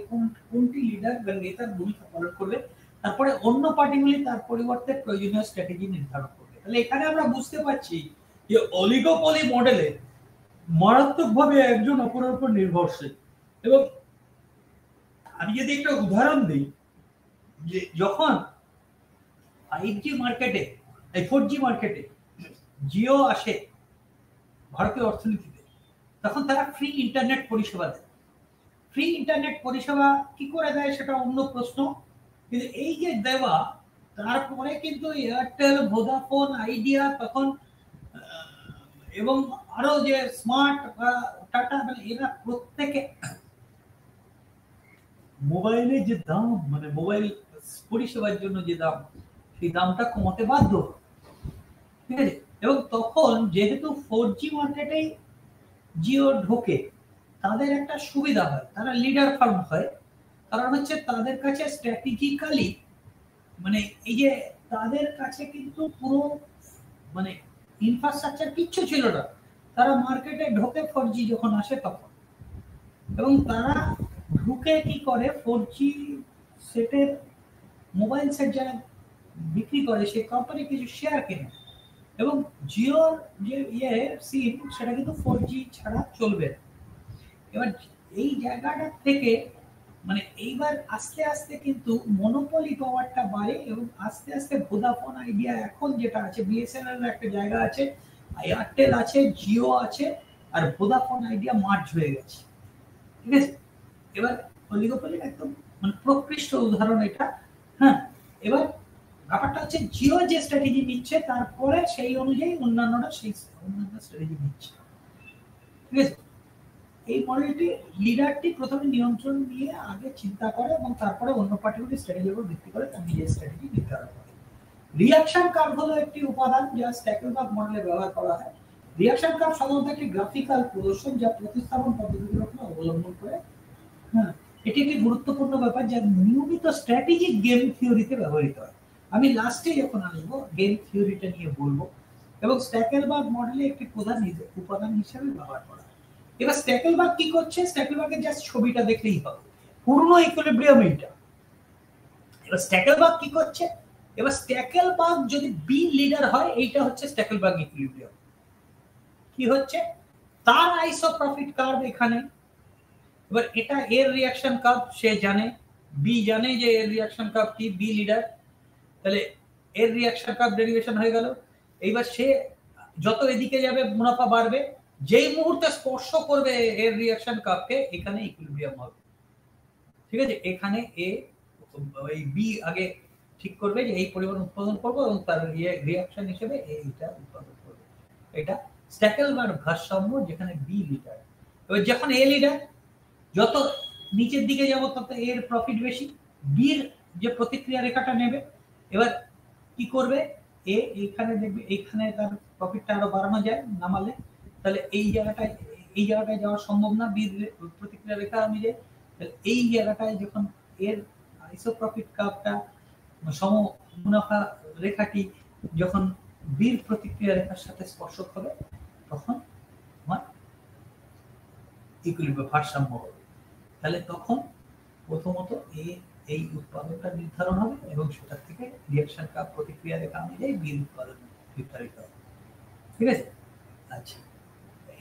কোনটি লিডার বা নেতার ভূমিকা পালন করবে, তারপরে অন্য পার্টিগুলি তার পরিবর্তে প্রয়োজনীয় স্ট্র্যাটেজি নির্ধারণ করবে। তাহলে এখানে আমরা বুঝতে পারছি যে অলিগোপলি মডেলে মারাত্মকভাবে একজন অপরের উপর নির্ভরশীল। এবং আমি যদি একটা উদাহরণ দিই, যে যখন 5G মার্কেটে, 4G মার্কেটে জিও আসে ভারতীয় অর্থনীতিতে, তখন তারা ফ্রি ইন্টারনেট পরিষেবা দেয়। ফ্রি ইন্টারনেট পরিষেবা কি করে দেয় সেটা অন্য প্রশ্ন, কিন্তু এই যে দেওয়া, তারপরে কিন্তু এয়ারটেল, ভোডাফোন, আইডিয়া তখন এবং আরো যে স্মার্ট বা টাটা, মানে এরা প্রত্যেকে মোবাইলের যে দাম, মানে মোবাইল পরিষেবার জন্য যে দাম, সেই দামটা কমাতে বাধ্য, ঠিক আছে। এবং তখন যেহেতু 4G মার্কেটে জিও ঢোকে, তাদের একটা সুবিধা হয়, তারা লিডার ফার্ম হয়। কারণ হচ্ছে তাদের কাছে স্ট্র্যাটেজিক্যালি, মানে এই যে তাদের কাছে কিন্তু পুরো মানে ইনফ্রাস্ট্রাকচার কিচ্ছু ছিল না, তারা মার্কেটে ঢোকে 4G যখন আসে তখন, এবং তারা ঢুকে কি করে 4G সেটের মোবাইল সেট যারা বিক্রি করে সেই কোম্পানি কিছু শেয়ার কেনে, এবং জিওর যে সিম সেটা কিন্তু 4G ছাড়া চলবে। এবার এই জায়গাটা থেকে মানে এইবার আস্তে আস্তে কিন্তু মনোপলি পাওয়ারটা বাড়ে, এবং আস্তে আস্তে ভোডাফোন, আইডিয়া, এখন যেটা আছে বিএসএনএল এর একটা জায়গা আছে, এয়ারটেল আছে, জিও আছে, আর ভোডাফোন আইডিয়া মার্জ হয়ে গেছে, ঠিক আছে। এবার অলিগোপলি একদম মানে প্রকৃষ্ট উদাহরণ এটা। হ্যাঁ, এবার ব্যাপারটা হচ্ছে জিও যে স্ট্র্যাটেজি নিচ্ছে, তারপরে সেই অনুযায়ী অন্যান্যরা সেই অন্যান্য স্ট্র্যাটেজি নিচ্ছে, ঠিক আছে। এই মডেলটি লিডারটি প্রথমে নিয়ন্ত্রণ নিয়ে আগে চিন্তা করে এবং তারপরে অন্য পার্টিগুলি স্ট্র্যাটেজির উপর ভিত্তি করে তার নিজের স্ট্র্যাটেজি নির্ধারণ করে। রিঅ্যাকশন কার্ভ হলো একটি উপাদান যা স্ট্যাকেলবার্গ মডেলে ব্যবহার করা হয়। রিঅ্যাকশন কার্ভ সাধারণত একটি গ্রাফিক্যাল প্রদর্শন যা প্রতিস্থাপন পদ্ধতির উপর অবলম্বন করে। হ্যাঁ, এটি একটি গুরুত্বপূর্ণ ব্যাপার যা নিয়মিত স্ট্র্যাটেজিক গেম থিওরিতে ব্যবহৃত হয়। আমি লাস্টে যখন আসবো গেম থিওরিটা নিয়ে বলবো, এবং স্ট্যাকেলবার্গ মডেলে একটি প্রধান উপাদান হিসেবে ব্যবহার করা হয়। এবার স্ট্যাকেলবার্গ কি করছে, স্ট্যাকেলবার্গের জাস্ট ছবিটা দেখলেই হবে, পুরনো ইকুইলিব্রিয়াম এইটা। এবার স্ট্যাকেলবার্গ কি করছে, এবার স্ট্যাকেলবার্গ যদি বি লিডার হয়, এইটা হচ্ছে স্ট্যাকেলবার্গ ইকুইলিব্রিয়াম। কি হচ্ছে, তার আইসো প্রফিট কার্ভ এখানে, এবার এটা এর রিঅ্যাকশন কার্ভ, সে জানে, বি জানে যে এর রিঅ্যাকশন কার্ভ কি, বি লিডার, তাহলে এর রিঅ্যাকশন কার্ভ ডেরিভেশন হয়ে গেল। এইবার সে যত এদিকে যাবে মুনাফা বাড়বে, যেই মুহূর্তে স্পর্শ করবে এর রিঅ্যাকশন কার্ভকে, এখানে ইকুইলিব্রিয়াম হবে, ঠিক আছে। এখানে এ এই বি আগে ঠিক করবে যে এই পরিমাণ উৎপাদন করব এবং তার রিঅ্যাকশন হিসেবে এইটা উৎপাদন করবে। এটা স্ট্যাকেলবার্গ ভারসাম্য, যেখানে বি লিডার। এবার যখন এ লিডার, যত নিচের দিকে যাব তত এর প্রফিট বেশি, বির যে প্রতিক্রিয়া রেখাটা নেবে, এবার কি করবে, এ এইখানে দেখবে এইখানে তার প্রফিটটা আরো বাড়ানো যায় নামালে, তাহলে এই জায়গাটায় যাওয়া সম্ভব না বির প্রতিক্রিয়া রেখা অনুযায়ী। এই জায়গাটায় যখন এর আইসো প্রফিট কার্ভটা সম মুনাফা রেখাটি যখন বির প্রতিক্রিয়া রেখার সাথে স্পর্শক হবে, তখন আমার ইকুইলিব্রিয়াম ভারসাম্য হবে। তাহলে তখন প্রথমত এই উৎপাদনটা নির্ধারণ হবে এবং সেটার থেকে রিঅ্যাকশন কার্ভ প্রতিক্রিয়া রেখা অনুযায়ী বির উৎপাদন নির্ধারিত হবে। ঠিক আছে? আচ্ছা,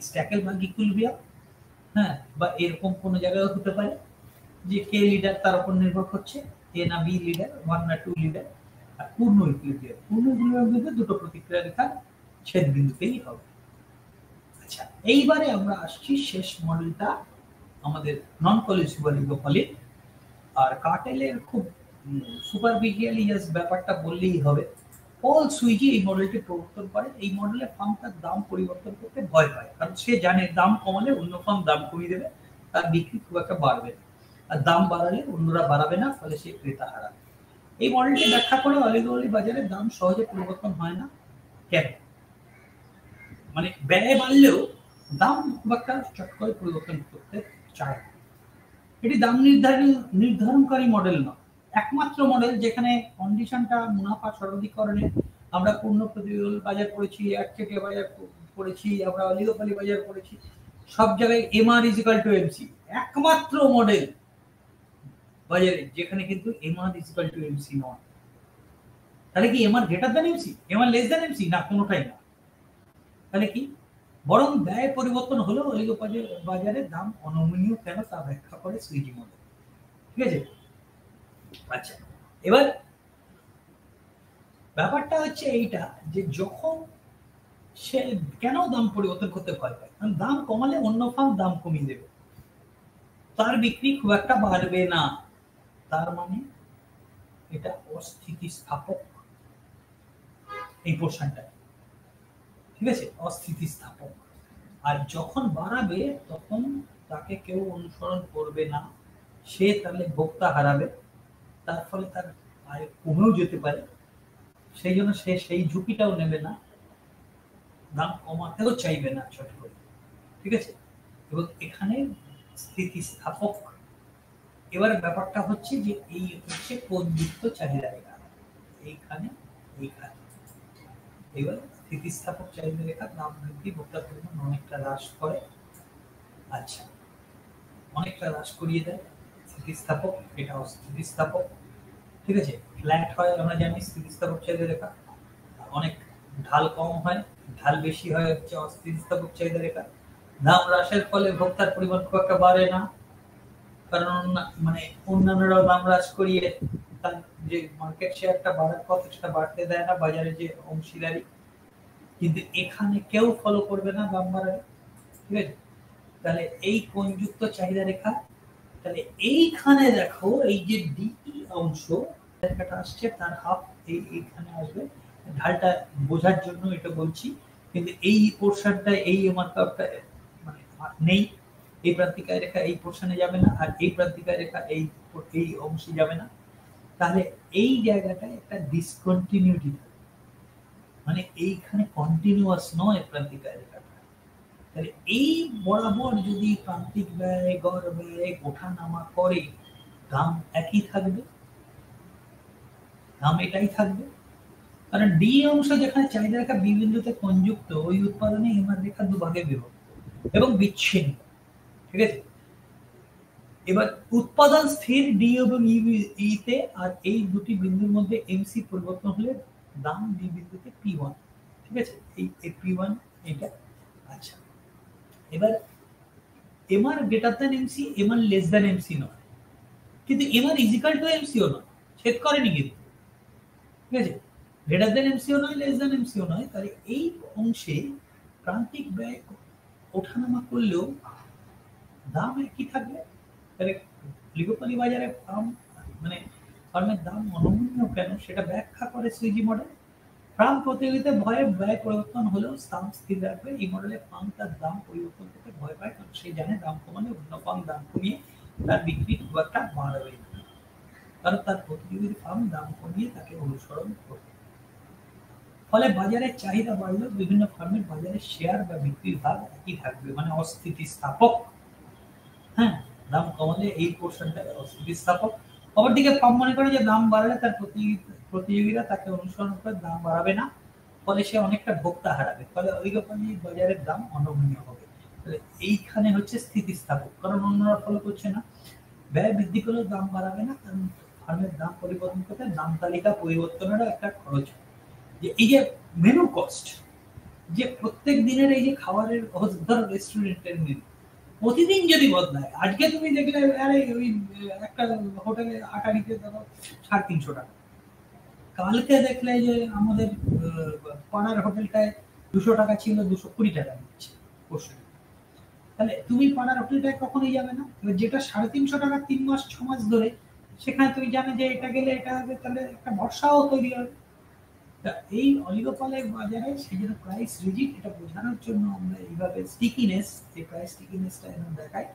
স্ট্যাকেলবার্গ ইকুইলিব্রিয়াম, হ্যাঁ, বা এরকম কোনো জায়গায় হতে পারে যে কে লিডার তার উপর নির্ভর করছে, এ না বি লিডার, 1 না 2 লিডার। আর পূর্ণ ইকুইলিব্রিয়াম, পূর্ণ ইকুইলিব্রিয়াম মধ্যে দুটো প্রতিক্রিয়া রেখা ছেদ বিন্দুতেই হবে। আচ্ছা, এইবারে আমরা আসছি শেষ মডেলটা আমাদের নন কলিউশিবল লিগোপলিন। আর কার্টেলের খুব সুপারফিশিয়ালি জাস্ট ব্যাপারটা বললেই হবে। পল সুইজি এই মডেলটি প্রবর্তন করে। এই মডেলে ফার্ম তার দাম পরিবর্তন করতে ভয় পায়, কারণ সে জানে দাম কমালে অন্য ফার্ম দাম কমিয়ে দেবে, তার বিক্রি খুব একটা বাড়বে না, আর দাম বাড়ালে অন্যরা বাড়াবে না, ফলে সে ক্রেতা হারাবে। এই মডেলটি ব্যাখ্যা করে অলিগোপলি বাজারে দাম সহজে পরিবর্তন হয় না কেন, মানে ব্যয় বাড়লেও দাম খুব একটা চট করে পরিবর্তন করতে চায় না। এটি দাম নির্ধারণকারী মডেল নয়, একমাত্র মডেল যেখানে কন্ডিশনটা মুনাফা সর্বাধিকরণে। আমরা পূর্ণ প্রতিযোগিতা বাজার পড়েছি, একচেটিয়া বাজার পড়েছি, আমরা অলিগোপলি বাজার পড়েছি, সব জায়গায় MR is equal to MC একমাত্র মডেল বাজারে যেখানে কিন্তু MR is equal to MC নয়। তাহলে কি MR greater than MC, MR less than MC? না, কোনোটাই না। তাহলে কি, বরং ব্যয় পরিবর্তন হলেও অলিগোপলি বাজারে দাম অনমনীয় কেন তা ব্যাখ্যা করে সুইজি মডেল। ঠিক আছে? আচ্ছা, এবার ব্যাপারটা হচ্ছে এইটা যে যখন সে কেন দাম পরিবর্তন করতে ভয় পায়, কারণ দাম কমালে অন্য ফার্ম দাম কমিয়ে দেবে, তার বিক্রি খুব একটা বাড়বে না। তার মানে এটা অস্থিতিস্থাপক এই পোর্শনটা। ঠিক আছে? অস্থিতিস্থাপক। আর যখন বাড়াবে তখন তাকে কেউ অনুসরণ করবে না, সে তাহলে ভোক্তা হারাবে, তার ফলে তার আয় কমেও যেতে পারে, সেই জন্য সে সেই ঝুঁকিটাও নেবে না, দাম কমাতেও চাইবে না ছোট করে। ঠিক আছে? এবং এখানে স্থিতিস্থাপক। এবার ব্যাপারটা হচ্ছে যে এই হচ্ছে কোণযুক্ত চাহিদা রেখা, এইখানে এইখানে। এবার স্থিতিস্থাপক চাহিদা রেখা দাম বৃদ্ধি ভোক্তার পরিমাণ অনেকটা হ্রাস করে। আচ্ছা, অনেকটা হ্রাস করিয়ে দেয় স্থিতিস্থাপক, এটা অস্থিতিস্থাপক। ঠিক আছে? ফ্ল্যাট হয় আমরা জানি স্থিতিস্থাপক চাহিদা রেখা, অনেক ঢাল কম হয়, ঢাল বেশি হয় হচ্ছে অস্থিতিস্থাপক চাহিদা রেখা। দাম হ্রাসের ফলে ভোক্তার পরিমাণ খুব একটা বাড়ে না, কারণ মানে অন্যান্যরাও দাম হ্রাস করিয়ে তার যে মার্কেট শেয়ারটা বাড়ার কথা সেটা বাড়তে দেয় না বাজারে যে অংশীদারি, কিন্তু এখানে কেউ ফলো করবে না দাম বাড়ালে। ঠিক আছে? তাহলে এই কোণযুক্ত চাহিদা রেখা, তাহলে এইখানে দেখো এই যে ডি অংশ রেখাটা আসছে তার হাফ এইখানে আসবে। ঢালটা বোঝার জন্য এটা বলছি, কিন্তু এই পোর্শনটা এই মার্কআপটা মানে নেই, এই প্রান্তিকা রেখা এই পোর্শনে যাবে না, আর এই প্রান্তিকা রেখা এই অংশে যাবে না। তাহলে এই জায়গাটায় একটা ডিসকন্টিনিউটি, মানে এইখানে কন্টিনিউয়াস নয় প্রান্তিকা রেখাটা। তাহলে এই বরাবর যদি প্রান্তিক ব্যয় গড় ব্যয় ওঠানামা করে, দাম একই থাকবে, দাম এটাই থাকবে। কারণ ডি অংশ যেখানে চাহিদা রেখা বি বিন্দুতে সংযুক্ত, ওই উৎপাদনে এমআর রেখা দুভাগে বিভক্ত এবং বিচ্ছিন্ন। ঠিক আছে? এবার উৎপাদন স্থির ডি এবং ই তে, আর এই দুটি বিন্দুর মধ্যে এমসি পরিবর্তন হলে দাম ডি বিন্দুতে পি1। ঠিক আছে? এই পি1 এটা। আচ্ছা, এবার MR greater than MC, MR less than MC নয়, কিন্তু MR is equal two MCO নয়, ছেদ করেনি কিন্তু। ঠিক আছে? গ্রেটার দ্যান এমসিও নয়, লেস দ্যান এমসিও নয়। তাহলে এই অংশে প্রান্তিক ব্যয় ওঠানামা করলেও দাম একই থাকবে। তাহলে লিগোপলি বাজারে মানে ফার্মের দাম অনমনীয় কেন সেটা ব্যাখ্যা করে সুইজি মডেল। ফার্ম প্রতিযোগিতায় ভয়ে ব্যয় পরিবর্তন হলেও দাম স্থির রাখবে। এই মডেলে ফার্ম তার দাম পরিবর্তন করতে ভয় পায়, কারণ সে জানে দাম কমালে অন্য ফার্ম দাম কমিয়ে তার বিক্রি খুব একটা বাড়বে না, কারণ তার প্রতিযোগী ফার্ম দাম কমিয়ে তাকে অনুসরণ করবে। ফলে বাজারের চাহিদা বাড়লেও বিভিন্ন ফার্মের বাজারের শেয়ার বা বিক্রির ভাগ একই থাকবে, মানে অস্থিতিস্থাপক। হ্যাঁ, দাম কমালে এই পোর্শনটা অস্থিতিস্থাপক। অপরদিকে ফার্ম মনে করে যে দাম বাড়লে তার প্রতিযোগীরা তাকে অনুসরণ করে দাম বাড়াবে না, ফলে সে অনেকটা ভোক্তা হারাবে, ফলে অলিগোপলি বাজারের দাম অনমনীয় হবে। এইখানে হচ্ছে স্থিতিস্থাপক, কারণ অন্যরা ফলো করছে না। ব্যয় বৃদ্ধি করলেও দাম বাড়াবে না, কারণ ফার্মের দাম পরিবর্তন করতে দাম তালিকা পরিবর্তনেরও একটা খরচ। যে এই যে মেনু কস্ট, যে প্রত্যেক দিনের এই যে খাবারের, ধরো রেস্টুরেন্টের মেনু প্রতিদিন যদি বদলায়, আজকে তুমি দেখলে আরে ওই একটা হোটেলে আটারিতে ধরো 350 টাকা, কালকে দেখলে যে আমাদের পাড়ার হোটেলটায় 200 টাকা ছিল 220 টাকা নিচ্ছে পরশু। তাহলে তুমি পাড়ার হোটেলটায় কখনোই যাবে না। এবার যেটা 350 টাকা 3 মাস 6 মাস ধরে, সেখানে তুমি জানো যে এটা গেলে এটা হবে, তাহলে একটা ভরসাও তৈরি হবে। এই অলিগোপলের বাজারে সেই জন্য প্রাইস রিজিড, এটা বোঝানোর জন্য আমরা এইভাবে স্টিকিনেস, এই প্রাইস স্টিকিনেসটা এরকম দেখাই।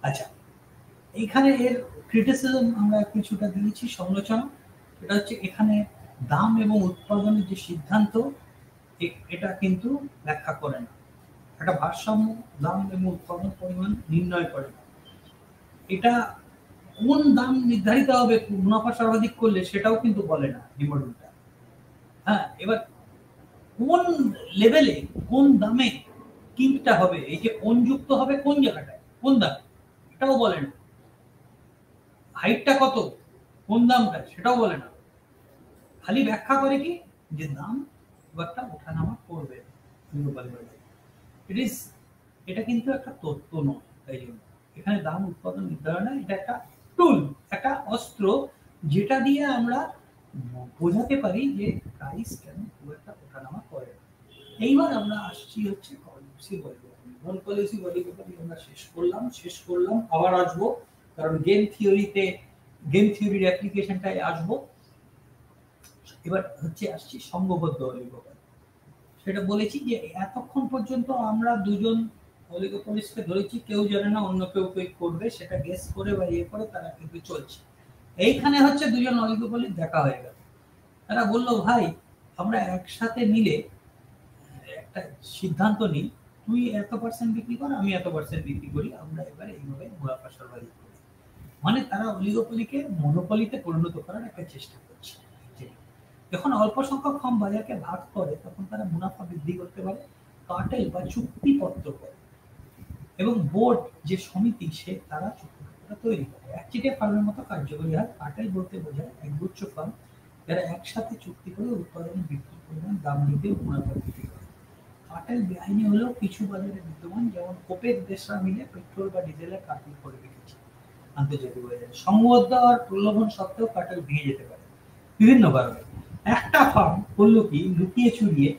আচ্ছা, এইখানে এর ক্রিটিসিজম আমরা কিছুটা দিয়েছি, সমালোচনা। এটা হচ্ছে এখানে দাম এবং উৎপাদনের যে সিদ্ধান্ত, এটা কিন্তু ব্যাখ্যা করে না। একটা ভারসাম্য দাম এবং উৎপাদন পরিমাণ নির্ণয় করে না। এটা কোন দাম নির্ধারিত হবে মুনাফা সর্বাধিক করলে, সেটাও কিন্তু বলে না এই মডেলটা। হ্যাঁ, এবার কোন লেভেলে কোন দামে কিনটা হবে, এই যে কোন যুক্ত হবে কোন জায়গাটায় কোন দামে, এটাও বলে না। হাইটটা কত, কোন দামটা, সেটাও বলে না। খালি ব্যাখ্যা করে কি যে দাম এবারটা ওঠানামা করবে। এটা কিন্তু একটা তত্ত্ব নয়, তাই জন্য এখানে দাম উৎপাদন নির্ধারণে এটা একটা টুল, একটা অস্ত্র, যেটা দিয়ে আমরা বোঝাতে পারি যে প্রাইস কেন খুব একটা ওঠানামা করে। এইবার আমরা আসছি হচ্ছে পলিসি ভ্যালুয়েশন। নন পলিসি ভ্যালুয়েশন আমরা শেষ করলাম, আবার আসবো, কারণ গেম থিওরির অ্যাপ্লিকেশনটায় আসবো। এবার হচ্ছে আসছি সংঘবদ্ধ অলিগোপলি। সেটা বলেছি যে এতক্ষণ পর্যন্ত আমরা দুজন অলিগোপলিস্টকে ধরেছি, কেউ জানে না অন্য কেউ কি করবে, সেটা গেস করে বা ইয়ে করে তারা কিন্তু চলছে। এইখানে হচ্ছে দুজন অলিগোপলি দেখা হয়ে গেল। তারা বললো ভাই আমরা একসাথে মিলে একটা সিদ্ধান্ত নিই, তুই এত % বিক্রি কর, আমি এত % বিক্রি করি, আমরা এবারে এইভাবে মুনাফা সর্বাধিক করি। মানে তারা অলিগোপলিকে মনোপলিতে পরিণত করার একটা চেষ্টা করছে। যখন অল্প সংখ্যক ফার্ম বাজারকে ভাগ করে, তখন তারা মুনাফা বৃদ্ধি করতে পারে, কার্টেল বা চুক্তিপত্র করে, এবং বোর্ড যে সমিতি সে তারা চুক্তিপত্র তৈরি করে। একচেটিয়া ফার্মের মতো কার্যকরী হয়। কার্টেল বলতে বোঝায় একগুচ্ছ ফার্ম যারা একসাথে চুক্তি করে উৎপাদনের বিক্রির পরিমাণ দাম নিতে মুনাফা বৃদ্ধি করে। কার্টেল বেআইনি হলেও কিছু বাজারে বিদ্যমান, যেমন ওপেক দেশরা মিলে পেট্রোল বা ডিজেলের কার্টেল করে রেখেছে আন্তর্জাতিক বাজারে। সংবদ্ধ আর প্রলোভন সত্ত্বেও কার্টেল ভেঙে যেতে পারে বিভিন্ন কারণে। একটা ফার্ম করলো কি, লুকিয়ে চুরিয়ে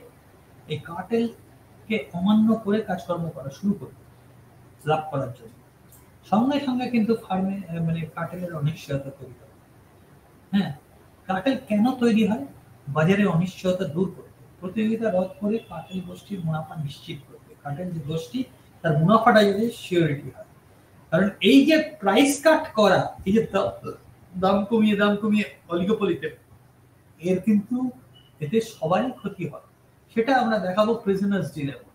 এই কার্টেলকে অমান্য করে কাজকর্ম করা শুরু করলো লাভ করার জন্য। সঙ্গে সঙ্গে কিন্তু ফার্মে মানে কার্টেলের অনিশ্চয়তা তৈরি হয়। হ্যাঁ, কার্টেল কেন তৈরি হয়? বাজারে অনিশ্চয়তা দূর করতে, প্রতিযোগিতা রদ করে কার্টেল গোষ্ঠীর মুনাফা নিশ্চিত করতে। কার্টেল যে গোষ্ঠী, তার মুনাফাটা যদি সিওরিটি হয়। কারণ এই যে প্রাইস কাট করা, এই যে দাম কমিয়ে অলিগোপলিতে, এর কিন্তু এতে সবারই ক্ষতি হয়। সেটা আমরা দেখাবো প্রিজনার্স ডিলেমা।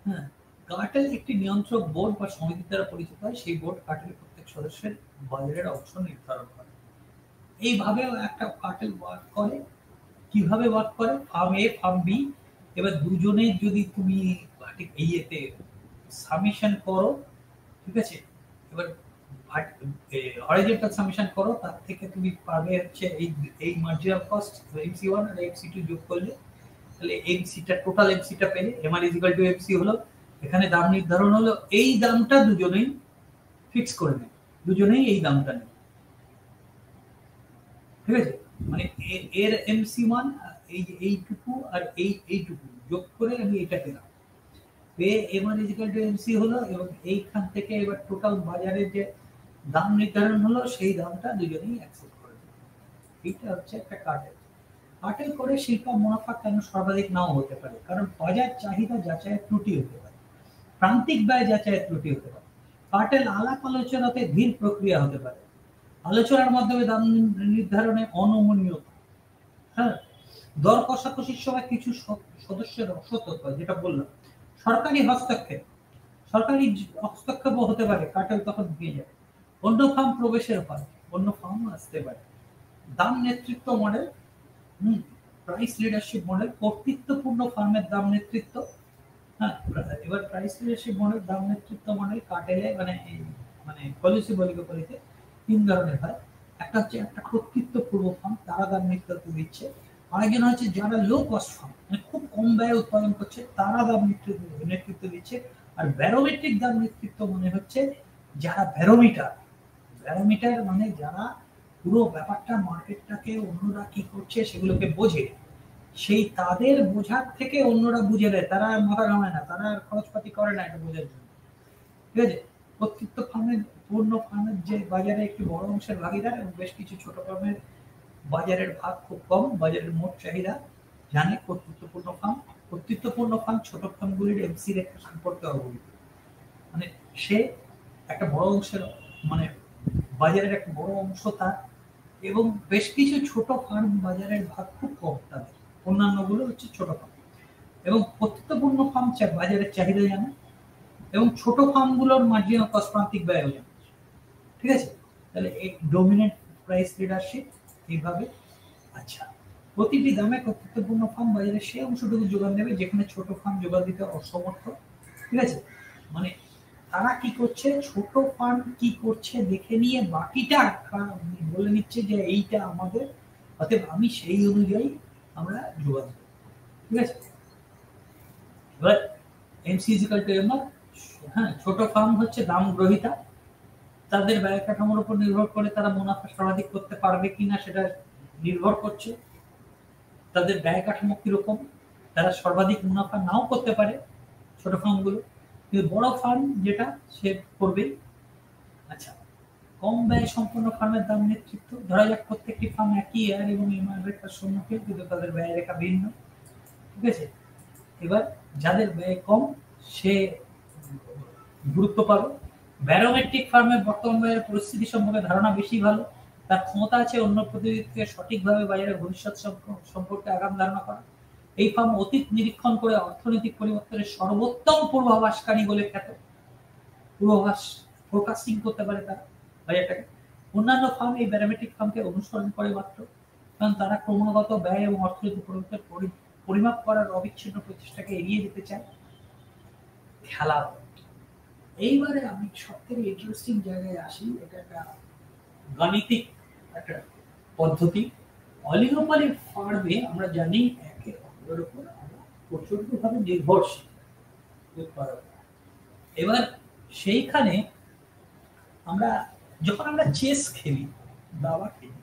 হ্যাঁ, কার্টেল একটি নিয়ন্ত্রক বোর্ড বা সমিতি দ্বারা পরিচিত হয়। সেই বোর্ড কার্টেলের প্রত্যেক সদস্যের বাজারের অংশ নির্ধারণ করে। এইভাবেও একটা কার্টেল ওয়ার্ক করে। কিভাবে ওয়ার্ক করে? ফার্ম এ ফার্ম বি, এবার দুজনের যদি তুমি ইয়েতে সামেশন করো, ঠিক আছে, এবার হরিজন্টাল সামেশন করো, তার থেকে তুমি পাবে হচ্ছে এই মার্জিনাল কস্ট MC1 আর MC2 যোগ করলে, তাহলে MC টা টোটাল MC টা পেলে MR = MC হলো। এখানে দাম নির্ধারণ হলো, এই দামটা দুজনেই ফিক্স করে নেয়, দুজনেই এই দামটা নেয়, ঠিক আছে। মানে এর MC1 এই যে এইটুকু আর এইটুকু যোগ করে আমি এটা পেলাম, MR = MC হলো, এবং এইখান থেকে এবার টোটাল বাজারের যে দাম নির্ধারণ হলো, সেই দামটা দুজনেই অ্যাকসেপ্ট করে। এইটা হচ্ছে একটা কার্টেল। কার্টেল করে শিল্প মুনাফা কেন সর্বাধিক নাও হতে পারে? কারণ বাজার চাহিদা যাচাইয়ের ত্রুটি হতে পারে, প্রান্তিক ব্যয় যাচাইয়ের ত্রুটি হতে পারে, কার্টেল আলাপ আলোচনাতে ধীর প্রক্রিয়া হতে পারে, আলোচনার মাধ্যমে দাম নির্ধারণে অনমনীয়তা, হ্যাঁ, দর কষাকষির সময় কিছু সদস্যের অসতর্ক, যেটা বললাম, সরকারি হস্তক্ষেপও হতে পারে, কার্টেল তখন ভেঙে যায়। অন্য ফার্ম প্রবেশের হয়, অন্য ফার্ম আসতে পারে। দাম নেতৃত্ব মডেল, প্রাইস লিডারশিপ মডেল, কর্তৃত্বপূর্ণ ফার্মের দাম নেতৃত্ব। হ্যাঁ, এবার প্রাইস লিডারশিপ মডেল, দাম নেতৃত্ব মডেল কার্টেলে মানে পলিসি অলিগোপলিতে তিন ধরনের হয়। একটা হচ্ছে একটা কর্তৃত্বপূর্ণ ফার্ম, তারা দাম নেতৃত্ব দিচ্ছে। আরেকজন হচ্ছে যারা লো কস্ট ফার্ম, মানে খুব কম ব্যয়ে উৎপাদন করছে, তারা দাম নেতৃত্ব দিচ্ছে। আর ব্যারোমেট্রিক দাম নেতৃত্ব মানে হচ্ছে যারা ব্যারোমিটার মানে যারা পুরো ব্যাপারটা মার্কেটটাকে অন্যরা কি করছে সেগুলোকে বোঝে, সেই তাদের বোঝার থেকে অন্যরা বুঝে দেয়, তারা মাথা ঘামায় না, তারা খরচপাতি করে না এটা বোঝার জন্য। ঠিক আছে, কর্তৃত্ব ফার্মের পূর্ণ ফার্মের যে বাজারে একটি বড় অংশের ভাগিদার এবং বেশ কিছু ছোট ফার্মের বাজারের ভাগ খুব কম, বাজারের মোট চাহিদা জানে কর্তৃত্বপূর্ণ ফার্ম ছোট ফার্মগুলির এমসির একটা সম্পর্কে অবহিত, মানে সে একটা বড় অংশের মানে বাজারের একটা বড় অংশ তার, এবং বেশ কিছু ছোট ফার্ম বাজারের ভাগ খুব কম তাদের, অন্যান্যগুলো হচ্ছে ছোট ফার্ম। এবং কর্তৃত্বপূর্ণ ফার্ম বাজারের চাহিদা জানে এবং ছোট ফার্মগুলোর মার্জিনাল কস্ট প্রান্তিক ব্যয় জানে। ঠিক আছে, তাহলে এই ডোমিনেন্ট প্রাইস লিডারশিপ এইভাবে। আচ্ছা, প্রতিটি দামে কর্তৃত্বপূর্ণ ফার্ম বাজারে সেই অংশটুকু যোগান দেবে যেখানে ছোট ফার্ম যোগান দিতে অসমর্থ। ঠিক আছে, মানে তারা কি করছে, ছোট ফার্ম কি করছে দেখে নিয়ে বাকিটা বলে নিচ্ছে যে এইটা আমাদের, অতএব আমি সেই অনুযায়ী আমরা যোগান দেব। ঠিক আছে, এবার এমসি ইজিক্যাল টু এম। হ্যাঁ, ছোট ফার্ম হচ্ছে দাম গ্রহীতা, তাদের ব্যয় কাঠামোর উপর নির্ভর করে তারা মুনাফা সর্বাধিক করতে পারবে কিনা সেটা নির্ভর করছে। তাদের ব্যয় কাঠামো কিরকম, তারা সর্বাধিক মুনাফা নাও করতে পারে ছোট ফার্মগুলো, কিন্তু বড় ফার্ম যেটা সে করবে। আচ্ছা, কম ব্যয় সম্পন্ন ফার্মের দাম নেতৃত্ব, ধরা যাক প্রত্যেকটি ফার্ম একই আয় এবং ইমান রেখার সম্মুখীন, কিন্তু তাদের ব্যয় রেখা ভিন্ন। ঠিক আছে, এবার যাদের ব্যয় কম সে গুরুত্ব পাবে। ব্যারোমেট্রিক ফার্মের বর্তমান বাজারের পরিস্থিতি সম্পর্কে ধারণা বেশি ভালো, তার ক্ষমতা আছে অন্য প্রতিযোগীকে সঠিকভাবে বাজারের ভবিষ্যৎ সম্পর্কে আগাম ধারণা করা। এই ফার্ম অতীত নিরীক্ষণ করে অর্থনৈতিক পরিবর্তনের সর্বোত্তম পূর্বাভাসকারী বলে খ্যাত, পূর্বাভাস ফোরকাস্টিং করতে পারে তারা বাজারটাকে। অন্যান্য ফার্ম এই ব্যারোমেট্রিক ফার্মকে অনুসরণ করে মাত্র, কারণ তারা ক্রমাগত ব্যয় এবং অর্থনৈতিক পরিবর্তন পরিমাপ করার অবিচ্ছিন্ন প্রচেষ্টাকে এড়িয়ে যেতে চায়। খেলা, এইবারে আমি সব থেকে ইন্টারেস্টিং জায়গায় আসি, এটা একটা গাণিতিক একটা পদ্ধতি। অলিগোপলি ফার্মে আমরা জানি একে অপরের উপর আমরা প্রচন্ডভাবে নির্ভরশীল। এবার সেইখানে আমরা যখন আমরা চেস খেলি, দাবা খেলি,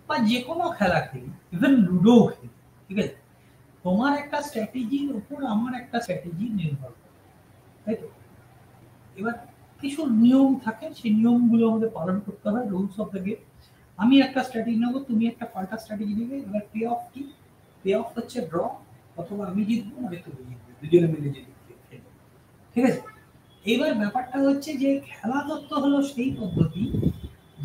বা যে কোনো খেলা খেলি, ইভেন লুডো খেলি, ঠিক আছে, তোমার একটা স্ট্র্যাটেজির উপর আমার একটা স্ট্র্যাটেজি নির্ভর করে, তাই তো? এবার কিছু নিয়ম থাকে, সেই নিয়মগুলো আমাদের পালন করতে হয়, রুলস অফ দ্য গেম। আমি একটা স্ট্র্যাটেজি নেবো, তুমি একটা পাল্টা স্ট্র্যাটেজি নেবে। এবার পে অফ কি? পে অফ হচ্ছে ড্র, অথবা আমি জিতবো নয় তুমি জিতবে, দুজনে মিলে জিতবে। ঠিক আছে, এবার ব্যাপারটা হচ্ছে যে খেলা তত্ত্ব হলো সেই পদ্ধতি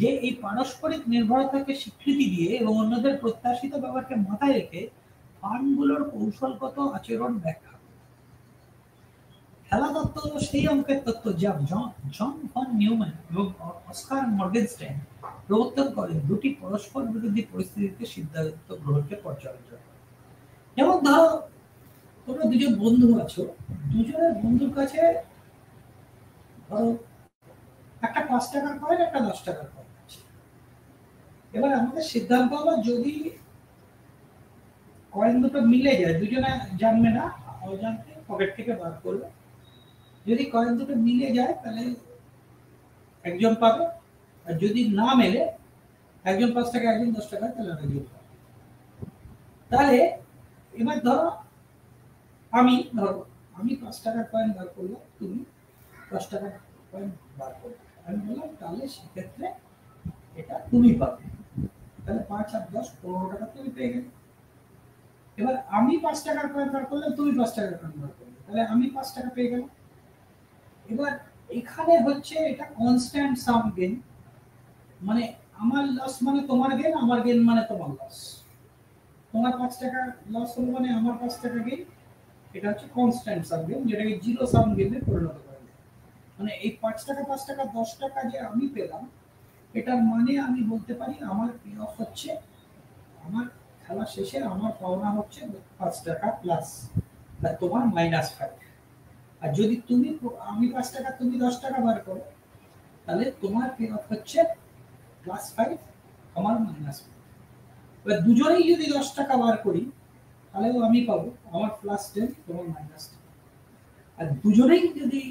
যে এই পারস্পরিক নির্ভরতাকে স্বীকৃতি দিয়ে এবং অন্যদের প্রত্যাশিত ব্যাপারকে মাথায় রেখে ফার্মগুলোর কৌশলগত আচরণ ব্যাখ্যা। খেলা তত্ত্ব হলো সেই অঙ্কের তত্ত্ব যা জন ভন নিউম্যান এবং অস্কার মর্গেনস্টাইন প্রবর্তন করেন দুটি পরস্পর বিরোধী পরিস্থিতিতে সিদ্ধান্ত গ্রহণকে পর্যালোচনা করে। যেমন ধরো তোমরা দুজন বন্ধু আছো, দুজনের বন্ধুর কাছে ধরো একটা ৫ টাকার কয়েন, একটা ১০ টাকার কয়েন আছে। এবার আমাদের সিদ্ধান্ত হলো যদি কয়েন দুটো মিলে যায়, দুজনে জানবে না, অজান্তে পকেট থেকে বার করবে, যদি কয়েন দুটো মিলে যায় তাহলে একজন পাবে, আর যদি না মেলে, একজন ৫ টাকা একজন ১০ টাকা, তাহলে আরেকজন পাবে। তাহলে এবার ধরো আমি ৫ টাকার কয়েন বার করলাম, তুমি ১০ টাকার কয়েন বার করলে, আমি বললাম তাহলে সেক্ষেত্রে এটা তুমি পাবে, তাহলে ৫ আর ১০ ১৫ টাকা তুমি পেয়ে গেলে। এবার আমি ৫ টাকার কয়েন বার করলাম, তুমি ৫ টাকার কয়েন বার করলে, তাহলে আমি ৫ টাকা পেয়ে গেলাম। এবার এখানে হচ্ছে এটা কনস্ট্যান্ট সাম গেইন, মানে আমার লস মানে তোমার গেইন, আমার গেইন মানে তোমার লস। তোমার ৫ টাকা লস হলো মানে আমার ৫ টাকা গেইন, এটা হচ্ছে কনস্ট্যান্ট সাম গেইন, যেটাকে জিরো সাম গেইনে পরিণত করা যায়। মানে এই ৫ টাকা ৫ টাকা ১০ টাকা যে আমি পেলাম, এটার মানে আমি বলতে পারি আমার পে অফ হচ্ছে আমার খেলা শেষে আমার পাওনা হচ্ছে 5 টাকা প্লাস, আর তোমার -5। আর যদি আমি 5 টাকা তুমি 10 টাকা বার করো, তাহলে তোমার পে অফ হচ্ছে +5, আমার -5। এবার দুজনেই যদি 10 টাকা বার করি, তাহলেও আমি পাবো আমার +10, তোমার -10। আর দুজনেই যদি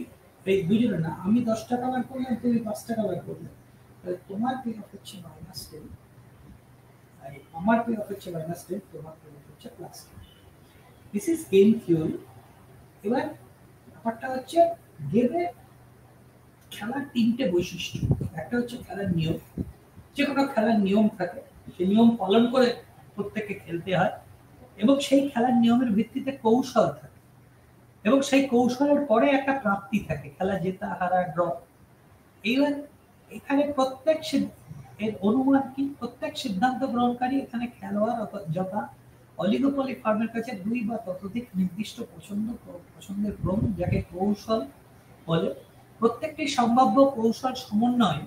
দুজনে না, আমি 10 টাকা বার করলাম, তুমি 5 টাকা বার করলে, তাহলে তোমার পে অফ হচ্ছে -10, আর আমার পে অফ হচ্ছে -10, তোমার পে অফ হচ্ছে +10। This is game theory. এবার ব্যাপারটা হচ্ছে গেমে খেলার 3টে বৈশিষ্ট্য। একটা হচ্ছে খেলার নিয়ম, যে কোনো খেলার নিয়ম থাকে, সেই নিয়ম পালন করে প্রত্যেককে খেলতে হয়, এবং সেই খেলার নিয়মের ভিত্তিতে কৌশল থাকে, এবং সেই কৌশলের পরে একটা প্রাপ্তি থাকে, খেলা জেতা হারা ড্র। এইবার এখানে এর অনুমান কি, প্রত্যেক সিদ্ধান্ত গ্রহণকারী এখানে খেলোয়াড় যথা অলিগোপলি ফার্মের কাছে 2 বা ততোধিক নির্দিষ্ট পছন্দের ক্রম, যাকে কৌশল বলে। প্রত্যেকটি সম্ভাব্য কৌশল সমন্বয়ে,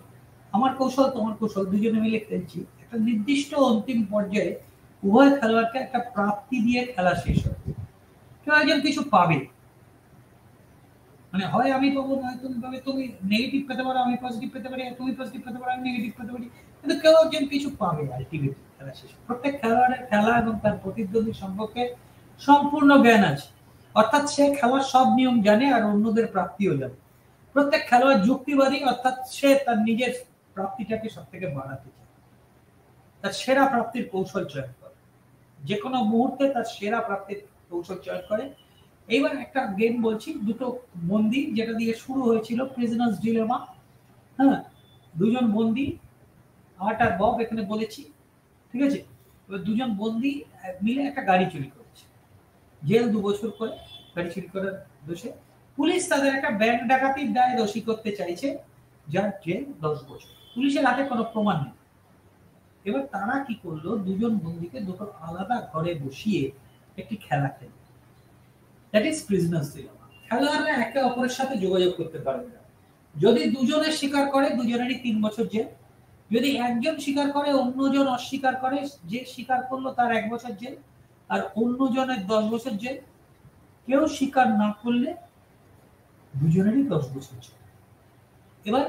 আমার কৌশল তোমার কৌশল দুজনে মিলে খেলছি, একটা নির্দিষ্ট অন্তিম পর্যায়ে উভয় খেলোয়াড়কে একটা প্রাপ্তি দিয়ে খেলা শেষ হয়। কেউ একজন কিছু পাবে, মানে হয় আমি পাবো, নয় তুমি পাবে। তুমি নেগেটিভ পেতে পারো, আমি পজিটিভ পেতে পারি, তুমি পজিটিভ পেতে পারো, আমি নেগেটিভ পেতে পারি, কিন্তু কেউ একজন কিছু পাবে আলটিমেটলি খেলা শেষে। প্রত্যেক খেলোয়াড়ের খেলা এবং তার প্রতিদ্বন্দ্বী সম্পর্কে সম্পূর্ণ জ্ঞান আছে, অর্থাৎ সে খেলার সব নিয়ম জানে আর অন্যদের প্রাপ্তিও জানে। প্রত্যেক খেলোয়াড় যুক্তিবাদী, অর্থাৎ সে তার নিজের প্রাপ্তিটাকে সব থেকে বাড়াতে চায়, তার সেরা প্রাপ্তির কৌশল চয়ন করে, যে কোনো মুহূর্তে তার সেরা প্রাপ্তির কৌশল চয়ন করে। এইবার একটা গেম বলছি, দুটো বন্দী, যেটা দিয়ে শুরু হয়েছিল প্রিজনার্স ডিলেমা। হ্যাঁ, দুজন বন্দী, আর্ট আর বব এখানে বলেছি, ঠিক আছে। এবার দুজন বন্দী মিলে একটা গাড়ি চুরি করেছে, জেল 2 বছর করে গাড়ি চুরি করার দোষে। পুলিশ তাদের একটা ব্যাংক ডাকাতির দায়ে দোষী করতে চাইছে, যার জেল 10 বছর। পুলিশের হাতে কোনো প্রমাণ নেই। এবার তারা কি করলো, দুজন বন্দীকে দুটো আলাদা ঘরে বসিয়ে একটি খেলা খেলল, দ্যাট ইজ প্রিজনার্স ডিলেমা। খেলোয়াড়রা একে অপরের সাথে যোগাযোগ করতে পারবে না। যদি দুজনে স্বীকার করে, দুজনেরই 3 বছর জেল। যদি একজন স্বীকার করে, অন্যজন অস্বীকার করে, যে স্বীকার করলো তার 1 বছর জেল, আর অন্যজনের 10 বছর জেল। কেউ স্বীকার না করলে দুজনেরই 10 বছর জেল। এবার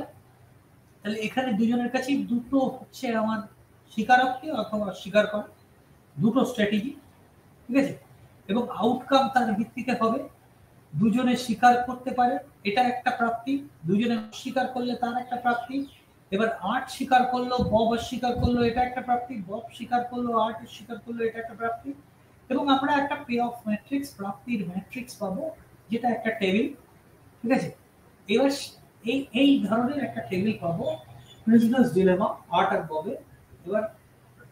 তাহলে এখানে দুজনের কাছেই দুটো হচ্ছে আমার স্বীকারোক্তি অথবা অস্বীকার করা, দুটো স্ট্র্যাটেজি, ঠিক আছে। এবং আউটকাম তার ভিত্তিতে হবে, দুজনে স্বীকার করতে পারে, এটা একটা প্রাপ্তি, দুজনে অস্বীকার করলে তার একটা প্রাপ্তি। এবার আর্ট স্বীকার করলো, বব অস্বীকার করলো, এটা একটা প্রাপ্তি, বব স্বীকার করলো, আর্ট স্বীকার করলো, এটা একটা প্রাপ্তি। এবং আমরা একটা পে অফ ম্যাট্রিক্স, প্রাপ্তির ম্যাট্রিক্স পাবো, যেটা একটা টেবিল, ঠিক আছে। এবার এই ধরনের একটা টেবিল পাবো প্রিজনার্স ডিলেমা, আর্ট আর ববে। এবার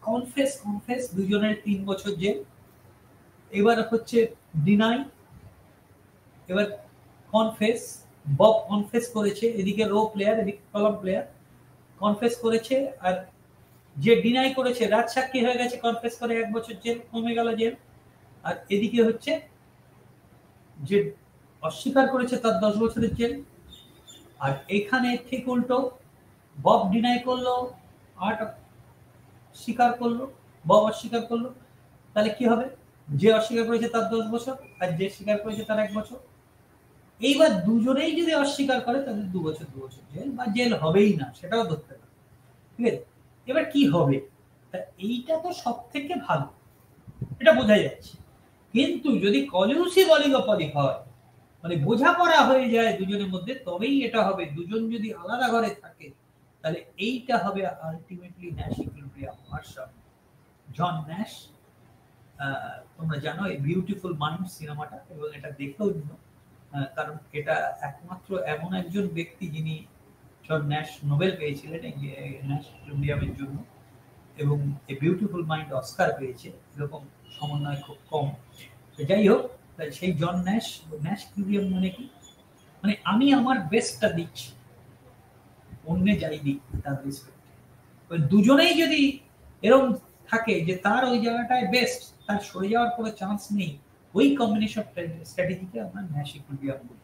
কনফেস দুজনের 3 বছর জেল। এবার হচ্ছে ডিনাই, এবার কনফেস, বব কনফেস করেছে, এদিকে রো প্লেয়ার, এদিকে কলাম প্লেয়ার কনফেস করেছে, আর যে ডিনাই করেছে রাজ সাক্ষী হয়ে গেছে, কনফেস করে 1 বছর জেল, কমে গেল জেল। আর এদিকে হচ্ছে যে অস্বীকার করেছে তার 10 বছরের জেল। আর এখানে ঠিক উল্টো, বব ডিনাই করলো, আর্ট স্বীকার করলো, বব অস্বীকার করলো, তাহলে কি হবে, যে অস্বীকার করেছে তার 10 বছর, আর যে স্বীকার করেছে তার 1 বছর। এইবার দুজনেই যদি অস্বীকার করে, তাহলে 2 বছর জেল, বা জেল হবেই না, সেটাও ধরতে পারে, ঠিক আছে। এবার কি হবে, এইটা তো সব থেকে ভালো, এটা বোঝা যাচ্ছে। কিন্তু যদি কলিউসিভ অলিগোপলি হয়, মানে বোঝাপড়া হয়ে যায় দুজনের মধ্যে, তবেই এটা হবে। দুজন যদি আলাদা ঘরে থাকে, তাহলে এইটা হবে আলটিমেটলি ন্যাশ ইকুইলিব্রিয়াম ভার্সন। জন ন্যাশ, তোমরা জানো এই বিউটিফুল মাইন্ড সিনেমাটা, এবং এটা দেখেও নিও, কারণ এটা একমাত্র এমন একজন ব্যক্তি যিনি জন ন্যাশ নোবেল পেয়েছিলেন এই ন্যাশ ইকুইলিব্রিয়ামের জন্য, এবং এই বিউটিফুল মাইন্ড অস্কার পেয়েছে। এরকম সমন্বয় খুব কম। যাই হোক, সেই জন ন্যাশ ইকুইলিব্রিয়াম মানে কি, মানে আমি আমার বেস্টটা দিচ্ছি, অন্য যাই দিক তার রেসপেক্ট। দুজনেই যদি এরকম থাকে যে তার ওই জায়গাটায় বেস্ট, তার সরে যাওয়ার কোনো চান্স নেই, ওই কম্বিনেশন স্ট্র্যাটেজিকে আমরা ন্যাশ ইকুইলিব্রিয়াম বলি।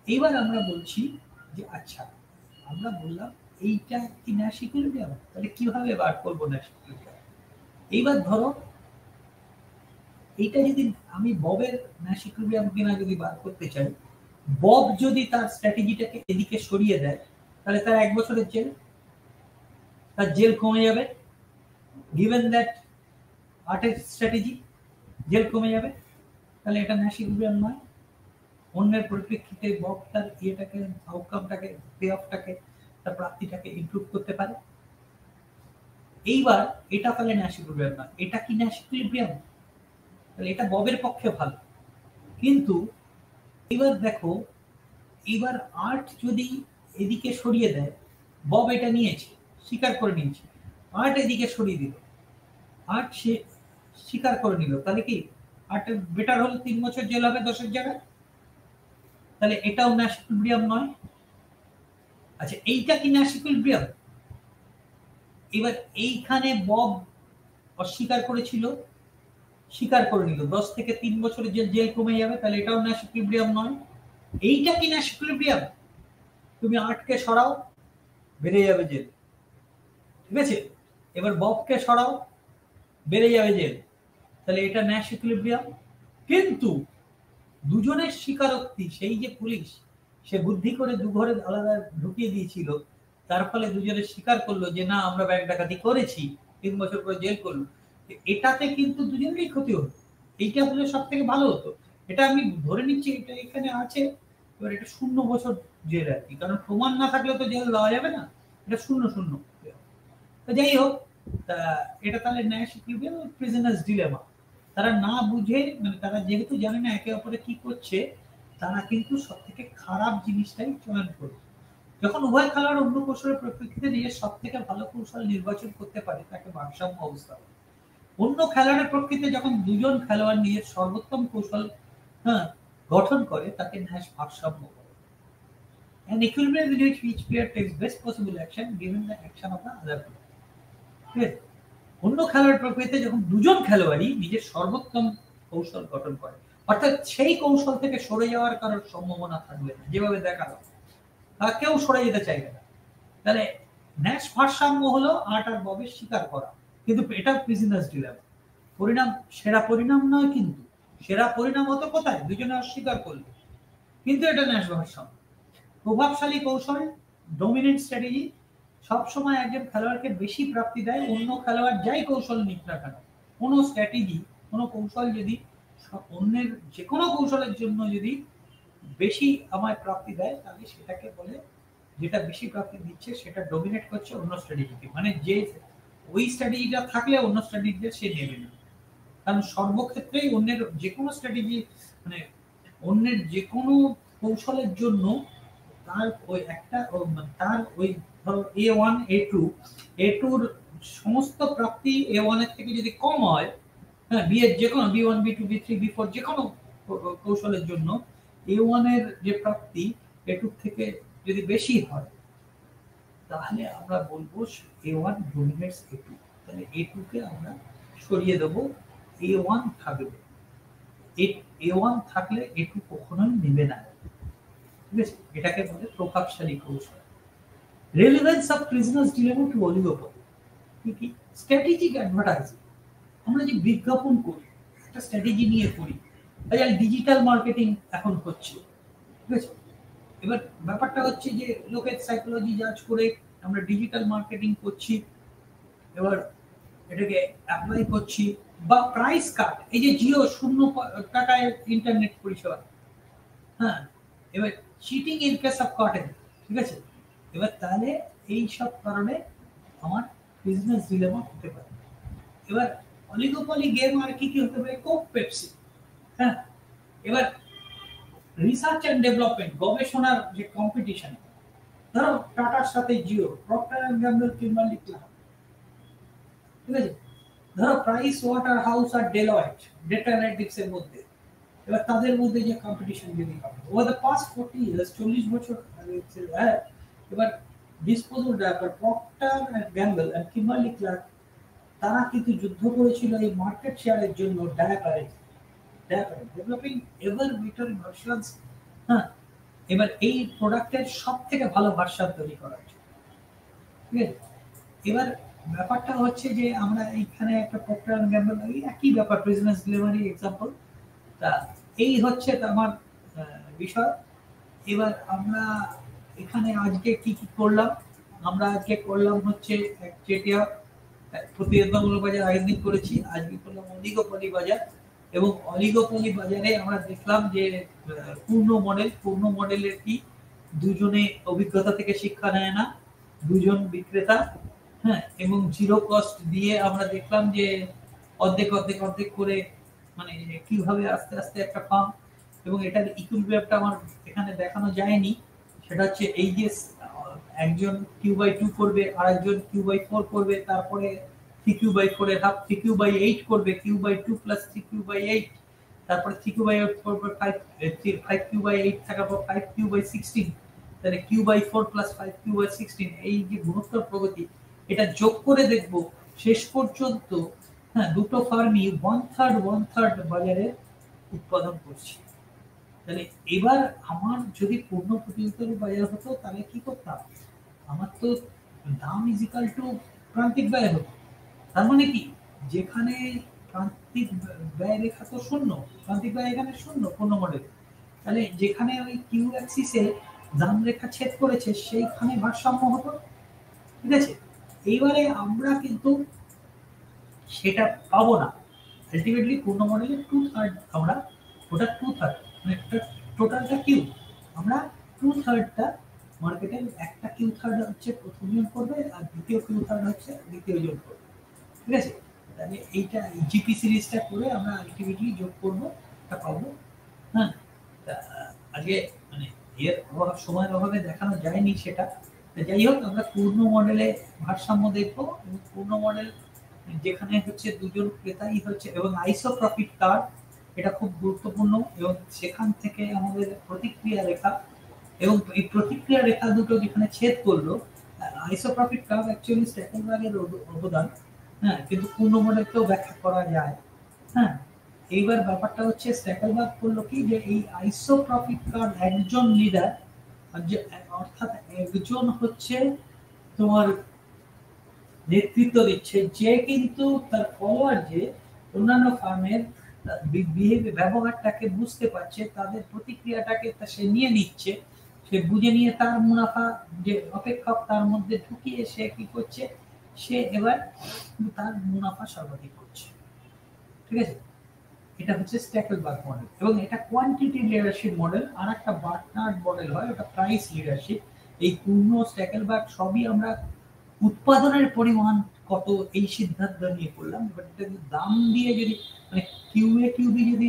এইবার আমরা বলছি যে আচ্ছা, আমরা বললাম এইটা কি ন্যাশ ইকুইলিব্রিয়াম, তাহলে কিভাবে বার করবো ন্যাশ ইকুইলিব্রিয়াম। এইবার ধরো এইটা যদি আমি ববের ন্যাশ ইকুইলিব্রিয়াম কিনা যদি বার করতে চাই, বব যদি তার স্ট্র্যাটেজিটাকে এদিকে সরিয়ে দেয় তাহলে তার 1 বছরের জেল, তার জেল কমে যাবে। গিভেন দ্যাট আর্টের স্ট্র্যাটেজি, জেল কমে যাবে, তাহলে এটা ন্যাশ ইকুইলিব্রিয়াম নয়। অন্যের পরিপ্রেক্ষিতে বব তার ইয়েটাকে, আউটকামটাকে, পে অফটাকে, তার প্রাপ্তিটাকে ইমপ্রুভ করতে পারে। এইবার এটা তাহলে ন্যাশ ইকুইলিব্রিয়াম না, এটা কি ন্যাশ ইকুইলিব্রিয়াম? তাহলে এটা ববের পক্ষে ভালো। কিন্তু এবার দেখো, এবার আর্ট যদি এদিকে সরিয়ে দেয়, বব এটা নিয়েছে, স্বীকার করে নিয়েছে, আর্ট এদিকে সরিয়ে দিল, আর্ট সে স্বীকার করে নিল, তাহলে কি আর্টের বেটার হলো 3 বছর জেল হবে 10-এর জায়গায়? তাহলে এটাও ন্যাশ ইকুইলিব্রিয়াম নয়। আচ্ছা, এইটা কি ন্যাশ ইকুইলিব্রিয়াম? এবার এইখানে বব অস্বীকার করেছিল, স্বীকার করে নিল, 10 থেকে 3 বছরের জেল কমে যাবে, তাহলে এটাও ন্যাশ ইকুইলিব্রিয়াম নয়। এইটা কি ন্যাশ ইকুইলিব্রিয়াম? তুমি আর্টকে সরাও, বেড়ে যাবে জেল, ঠিক আছে? এবার ববকে সরাও, বেড়ে যাবে জেল, তাহলে এটা ন্যাশ ইকুইলিব্রিয়াম। কিন্তু দুজনের স্বীকারোক্তি, সেই যে পুলিশ সে বুদ্ধি করে দুঘরে আলাদা ঢুকিয়ে দিয়েছিল, তার ফলে দুজনে স্বীকার করলো যে না আমরা ব্যাংক ডাকাতি করেছি, 3 বছর করে জেল করলো, এটাতে কিন্তু দুজনেরই ক্ষতি হতো। এইটা হলে সব থেকে ভালো হতো। এটা আমি ধরে নিচ্ছি এটা এখানে আছে, এবার এটা 0 বছর জেল আর কি, কারণ প্রমাণ না থাকলে তো জেল দেওয়া যাবে না, এটা 0-0। তো যাই হোক, এটা তাহলে ন্যাশ ইকুইলিব্রিয়াম, প্রিজনার্স ডিলেমা। তারা না বুঝে, মানে তারা যেহেতু জানে না একে অপরে কি করছে, তারা কিন্তু সব থেকে খারাপ জিনিসটাই চয়ন করবে। যখন উভয় খেলোয়াড় অন্য কৌশলের পরিপ্রেক্ষিতে নিজের সব থেকে ভালো কৌশল নির্বাচন করতে পারে, তাকে ভারসাম্য অবস্থা বলে। অন্য খেলোয়াড়ের প্রকৃতিতে যখন দুজন খেলোয়াড় নিজের সর্বোত্তম কৌশল গঠন করে, তাকে ন্যাশ ভারসাম্য বলে। An equilibrium in which each player takes best possible action given the action of the other player. ঠিক আছে? অন্য খেলোয়াড়ের প্রকৃতিতে যখন দুজন খেলোয়াড়ই নিজের সর্বোত্তম কৌশল গঠন করে, অর্থাৎ সেই কৌশল থেকে সরে যাওয়ার কারোর সম্ভাবনা থাকবে না, যেভাবে দেখালো কেউ সরে যেতে চাইবে না, তাহলে ন্যাশ ভারসাম্য হলো আর্ট আর ববের স্বীকার করা। কিন্তু এটা প্রিজনার্স ডিলেমা। পরিণাম সেরা পরিণাম নয়, কিন্তু সেরা পরিণাম হতো কোথায়? দুজনে অস্বীকার করলো, কিন্তু এটা ন্যাশ ভারসাম্য। প্রভাবশালী কৌশল, ডমিনেন্ট স্ট্র্যাটেজি, সবসময় একজন খেলোয়াড়কে বেশি প্রাপ্তি দেয়, অন্য খেলোয়াড় যাই কৌশল নিক না কেন। কোনো স্ট্র্যাটেজি, কোনো কৌশল যদি অন্যের যে কোনো কৌশলের জন্য যদি বেশি আমায় প্রাপ্তি দেয়, তাহলে সেটাকে বলে, যেটা বেশি প্রাপ্তি দিচ্ছে সেটা ডমিনেট করছে অন্য স্ট্র্যাটেজিকে, মানে যে ওই স্ট্র্যাটেজিটা থাকলে অন্য স্ট্র্যাটেজিটা সে নেবে না। কারণ সর্বক্ষেত্রেই অন্যের যে কোনো স্ট্র্যাটেজি, মানে অন্যের যে কোনো কৌশলের জন্য তার ওই একটা, তার ওই ধরো A1 A2 A2 এর সমস্ত প্রাপ্তি A1 এর থেকে যদি কম হয়, হ্যাঁ, বি এর যে কোনো B1 B2 B3 B4 যে কোনো কৌশলের জন্য A1 এর যে প্রাপ্তি A2 থেকে যদি বেশি হয়, তাহলে আমরা বলবো A1 ডমিনেটস A2। তাহলে A2 কে আমরা সরিয়ে দেব, A1 থাকবে। A1 থাকলে A2 কখনোই নেবে না, ঠিক আছে? এটাকে বলে প্রভাবশালী কৌশল। Relevance of prisoners dilemma to oligopoly. কি স্ট্র্যাটেজিক অ্যাডভার্টাইজিং, আমরা যে বিজ্ঞাপন করি একটা স্ট্র্যাটেজি নিয়ে করি, তাই ডিজিটাল মার্কেটিং এখন হচ্ছে, ঠিক আছে? এবার ব্যাপারটা হচ্ছে যে লোকের সাইকোলজি জাজ করে আমরা ডিজিটাল মার্কেটিং করছি, এবার এটাকে অ্যাপ্লাই করছি, বা প্রাইস কাট, এই যে জিও 0 টাকায় ইন্টারনেট পরিষেবা, হ্যাঁ, এবার cheating in case of cotton, ঠিক আছে? এবার তাহলে এই সব কারণে আমার বিজনেস ডিলেমা হতে পারে। এবার অলিগোপলি গেম আর কি কি হতে পারে? কোক পেপসি, হ্যাঁ। এবার রিসার্চ এন্ড ডেভেলপমেন্ট, গবেষণার যে কম্পিটিশন, ধরো টাটার সাথে Jio, Procter and gamble, Kimberley clerk, ঠিক আছে? ধরো প্রাইস ওয়াটার হাউস আর ডেলয়েট, ডেটা অ্যানালিটিক্স এর মধ্যে, এবার তাদের মধ্যে যে কম্পিটিশন যদি হয় ওভার দ্য পাস্ট 40 ইয়ার্স, 40 বছর, হ্যাঁ, এবার disposal diaper, Procter and Gamble and Kimberly Clark, তারা কিন্তু যুদ্ধ করেছিল এই মার্কেট শেয়ারের জন্য ডায়াপারে, ডেভেলপিং এভার বেটার ভার্সনস, হ্যাঁ। এবার এই প্রোডাক্টের সব থেকে ভালো ভার্সন তৈরি করার জন্য, ঠিক আছে? এবার ব্যাপারটা হচ্ছে যে আমরা এইখানে একটা প্রক্টর অ্যান্ড গ্যাম্বল একই ব্যাপার, প্রিজনার্স ডিলেমারই এক্সাম্পল। তা এই হচ্ছে আমার বিষয়। এবার আমরা এখানে আজকে কি কি করলাম, আমরা আজকে করলাম হচ্ছে যেটা প্রতিযোগিতামূলক বাজার আগের দিন করেছি, আজকে করলাম অলিগোপলি বাজার। এবং অলিগোপলি বাজারে আমরা দেখলাম যে পূর্ণ মডেলের কি দুজনে অভিজ্ঞতা থেকে শিক্ষা নেয় না, দুজন বিক্রেতা, হ্যাঁ, এবং জিরো কস্ট দিয়ে আমরা দেখলাম যে অর্ধেক অর্ধেক অর্ধেক করে মানে কিভাবে আস্তে আস্তে একটা ফার্ম। এবং এটার ইকুইলিব্রিয়ামটা আমার এখানে দেখানো যায়নি, সেটা হচ্ছে এই যে একজন Q/2 করবে, আরেকজন Q/4 করবে, তারপরে 3Q/4 এর হাফ 3Q/8 করবে, Q/2 প্লাস 3Q/8, তারপরে 3Q/8 করবে 5Q/8 থাকার পর 5Q/16, তাহলে Q/4 প্লাস 5Q/16, এই যে গুণোত্তর প্রগতি এটা যোগ করে দেখব শেষ পর্যন্ত হ্যাঁ দুটো ফার্মই 1/3 বাজারে উৎপাদন করছে। তাহলে এবার আমার যদি পূর্ণ প্রতিযোগিতার বাজার হতো তাহলে কি করতাম, আমার তো দাম ইজিক্যাল টু প্রান্তিক ব্যয় হতো। তার মানে কি, যেখানে প্রান্তিক ব্যয় রেখা তো শূন্য, প্রান্তিক ব্যয় এখানে শূন্য পূর্ণ মডেল, তাহলে যেখানে ওই কিউ অ্যাক্সিসে দাম রেখা ছেদ করেছে সেইখানে ভারসাম্য হতো। ঠিক আছে, এইবারে আমরা কিন্তু সেটা পাবো না। আলটিমেটলি পূর্ণ মডেলের 2/3 আমরা, ওটা 2/3 মানে টোটালটা কিউ, আমরা 2/3টা মার্কেটের একটা Q/3 হচ্ছে প্রথম জন করবে আর দ্বিতীয় Q/3 হচ্ছে দ্বিতীয় জন করবে। ঠিক আছে, তাহলে এইটা জিপি সিরিজটা করে আমরা আলটিমেটলি যোগ করবো, এটা পাবো। হ্যাঁ, আজকে মানে এর সময়ের অভাবে দেখানো যায়নি সেটা। যাই হোক, আমরা পূর্ণ মডেলে ভারসাম্য দেখবো, এবং পূর্ণ মডেল যেখানে হচ্ছে দুজন ক্রেতাই হচ্ছে, এবং আইসো প্রফিট কার্ভ এটা খুব গুরুত্বপূর্ণ, এবং সেখান থেকে আমাদের প্রতিক্রিয়া রেখা, এবং এই প্রতিক্রিয়া রেখা দুটো যেখানে ছেদ করলো, আইসো প্রফিট কার্ভ অ্যাকচুয়ালি স্ট্যাকেলবার্গের অবদান, হ্যাঁ, কিন্তু পূর্ণ মডেলকেও ব্যাখ্যা করা যায়। হ্যাঁ, এইবার ব্যাপারটা হচ্ছে স্ট্যাকেলবার্গ করলো কি, যে এই আইসো প্রফিট কার্ভ একজন লিডার, অর্থাৎ একজন হচ্ছে তোমার নেতৃত্ব দিচ্ছে, যে কিন্তু তার ফলোয়ার যে অন্যান্য ফার্মের ব্যবহারটাকে বুঝতে পারছে, তাদের প্রতিক্রিয়াটাকে সে নিয়ে নিচ্ছে, সে বুঝে নিয়ে তার মুনাফা যে অপেক্ষক তার মধ্যে ঢুকিয়ে সে কি করছে, সে এবার তার মুনাফা সর্বাধিক করছে। ঠিক আছে, এটা হচ্ছে স্ট্যাকেলবার্গ মডেল, এবং এটা কোয়ান্টিটি লিডারশিপ মডেল। আর একটা বার্নার্ড মডেল হয়, ওটা প্রাইস লিডারশিপ। এই পূর্ণ স্ট্যাকেলবার্গ সবই আমরা উৎপাদনের পরিমাণ কত এই সিদ্ধান্ত নিয়ে করলাম, বাট এটা দাম দিয়ে যদি মানে কিউএ কিউবি যদি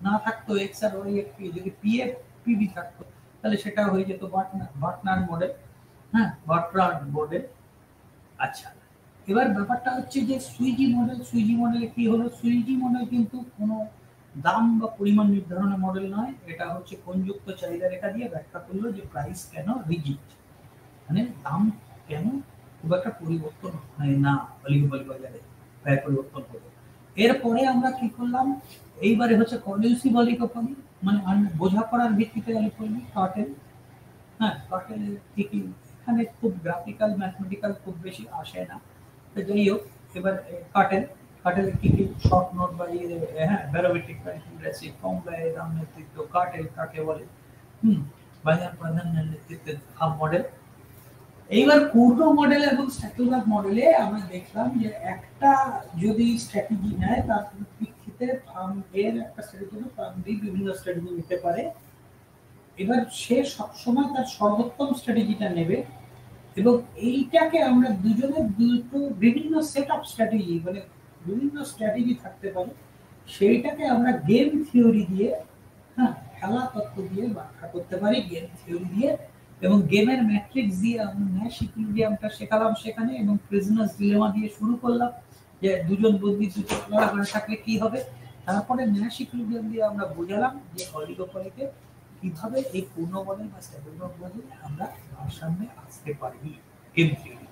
না থাকতো, এক্স আর ওয়াই এফ পি, যদি পিএফ পিবি থাকতো, তাহলে সেটা হয়ে যেত বার্নার্ড মডেল। হ্যাঁ, বার্নার্ড মডেল। আচ্ছা, এবার ব্যাপারটা হচ্ছে যে সুইজি মডেলে কি হলো, সুইজি মডেল কিন্তু কোনো দাম বা পরিমাণ নির্ধারণের মডেল নয়, এটা হচ্ছে কোনযুক্ত চাহিদা রেখা দিয়ে ব্যাখ্যা করলো যে প্রাইস কেন রিজিড, মানে দাম কেন খুব একটা পরিবর্তন হয় না অলিগোপলি বাজারে, ব্যয় পরিবর্তন হলো। এরপরে আমরা কি করলাম, এইবারে হচ্ছে কনডিউসিভ অলিগোপলি, মানে বোঝাপড়ার ভিত্তিতে অলিগোপলি, কার্টেল। হ্যাঁ, কার্টেলের কি এখানে খুব গ্রাফিক্যাল ম্যাথমেটিক্যাল খুব বেশি আসে না। তো যাই হোক, এবার কার্টেল কি শর্ট নোট বা হ্যাঁ ব্যারোমেট্রিক প্রাইসিং, কম ব্যয় দাম নেতৃত্ব, কার্টেল কাকে বলে, বাজার প্রাধান্যের নেতৃত্বের হাব মডেল। এইবার পূর্ণ মডেল এবং স্ট্যাকেলবার্গ মডেলে আমরা দেখলাম যে একটা যদি স্ট্র্যাটেজি নেয়, তার প্রেক্ষিতে ফার্ম এ এর একটা স্ট্র্যাটেজি, ফার্ম বি বিভিন্ন স্ট্র্যাটেজি নিতে পারে। এবার সে সবসময় তার সর্বোত্তম স্ট্র্যাটেজিটা নেবে, এবং এইটাকে আমরা দুজনের দুটো বিভিন্ন সেট অফ স্ট্র্যাটেজি, মানে বিভিন্ন স্ট্র্যাটেজি থাকতে পারে, সেইটাকে আমরা গেম থিওরি দিয়ে, হ্যাঁ, খেলা তত্ত্ব দিয়ে ব্যাখ্যা করতে পারি, গেম থিওরি দিয়ে, এবং গেমের ম্যাট্রিক্স দিয়ে আমরা ন্যাশ ইকুইলিব্রিয়ামটা শেখালাম সেখানে, এবং প্রিজনার্স ডিলেমা দিয়ে শুরু করলাম যে দুজন বন্দী দুটো লড়াই থাকলে কি হবে, তারপরে ন্যাশ ইকুইলিব্রিয়াম দিয়ে আমরা বোঝালাম যে অলিগোপলিতে কিভাবে এই পূর্ণ মডেল বা স্ট্যাকেলবার্গ মডেলে আমরা ভারসাম্যে আসতে পারি গেম থিওরি।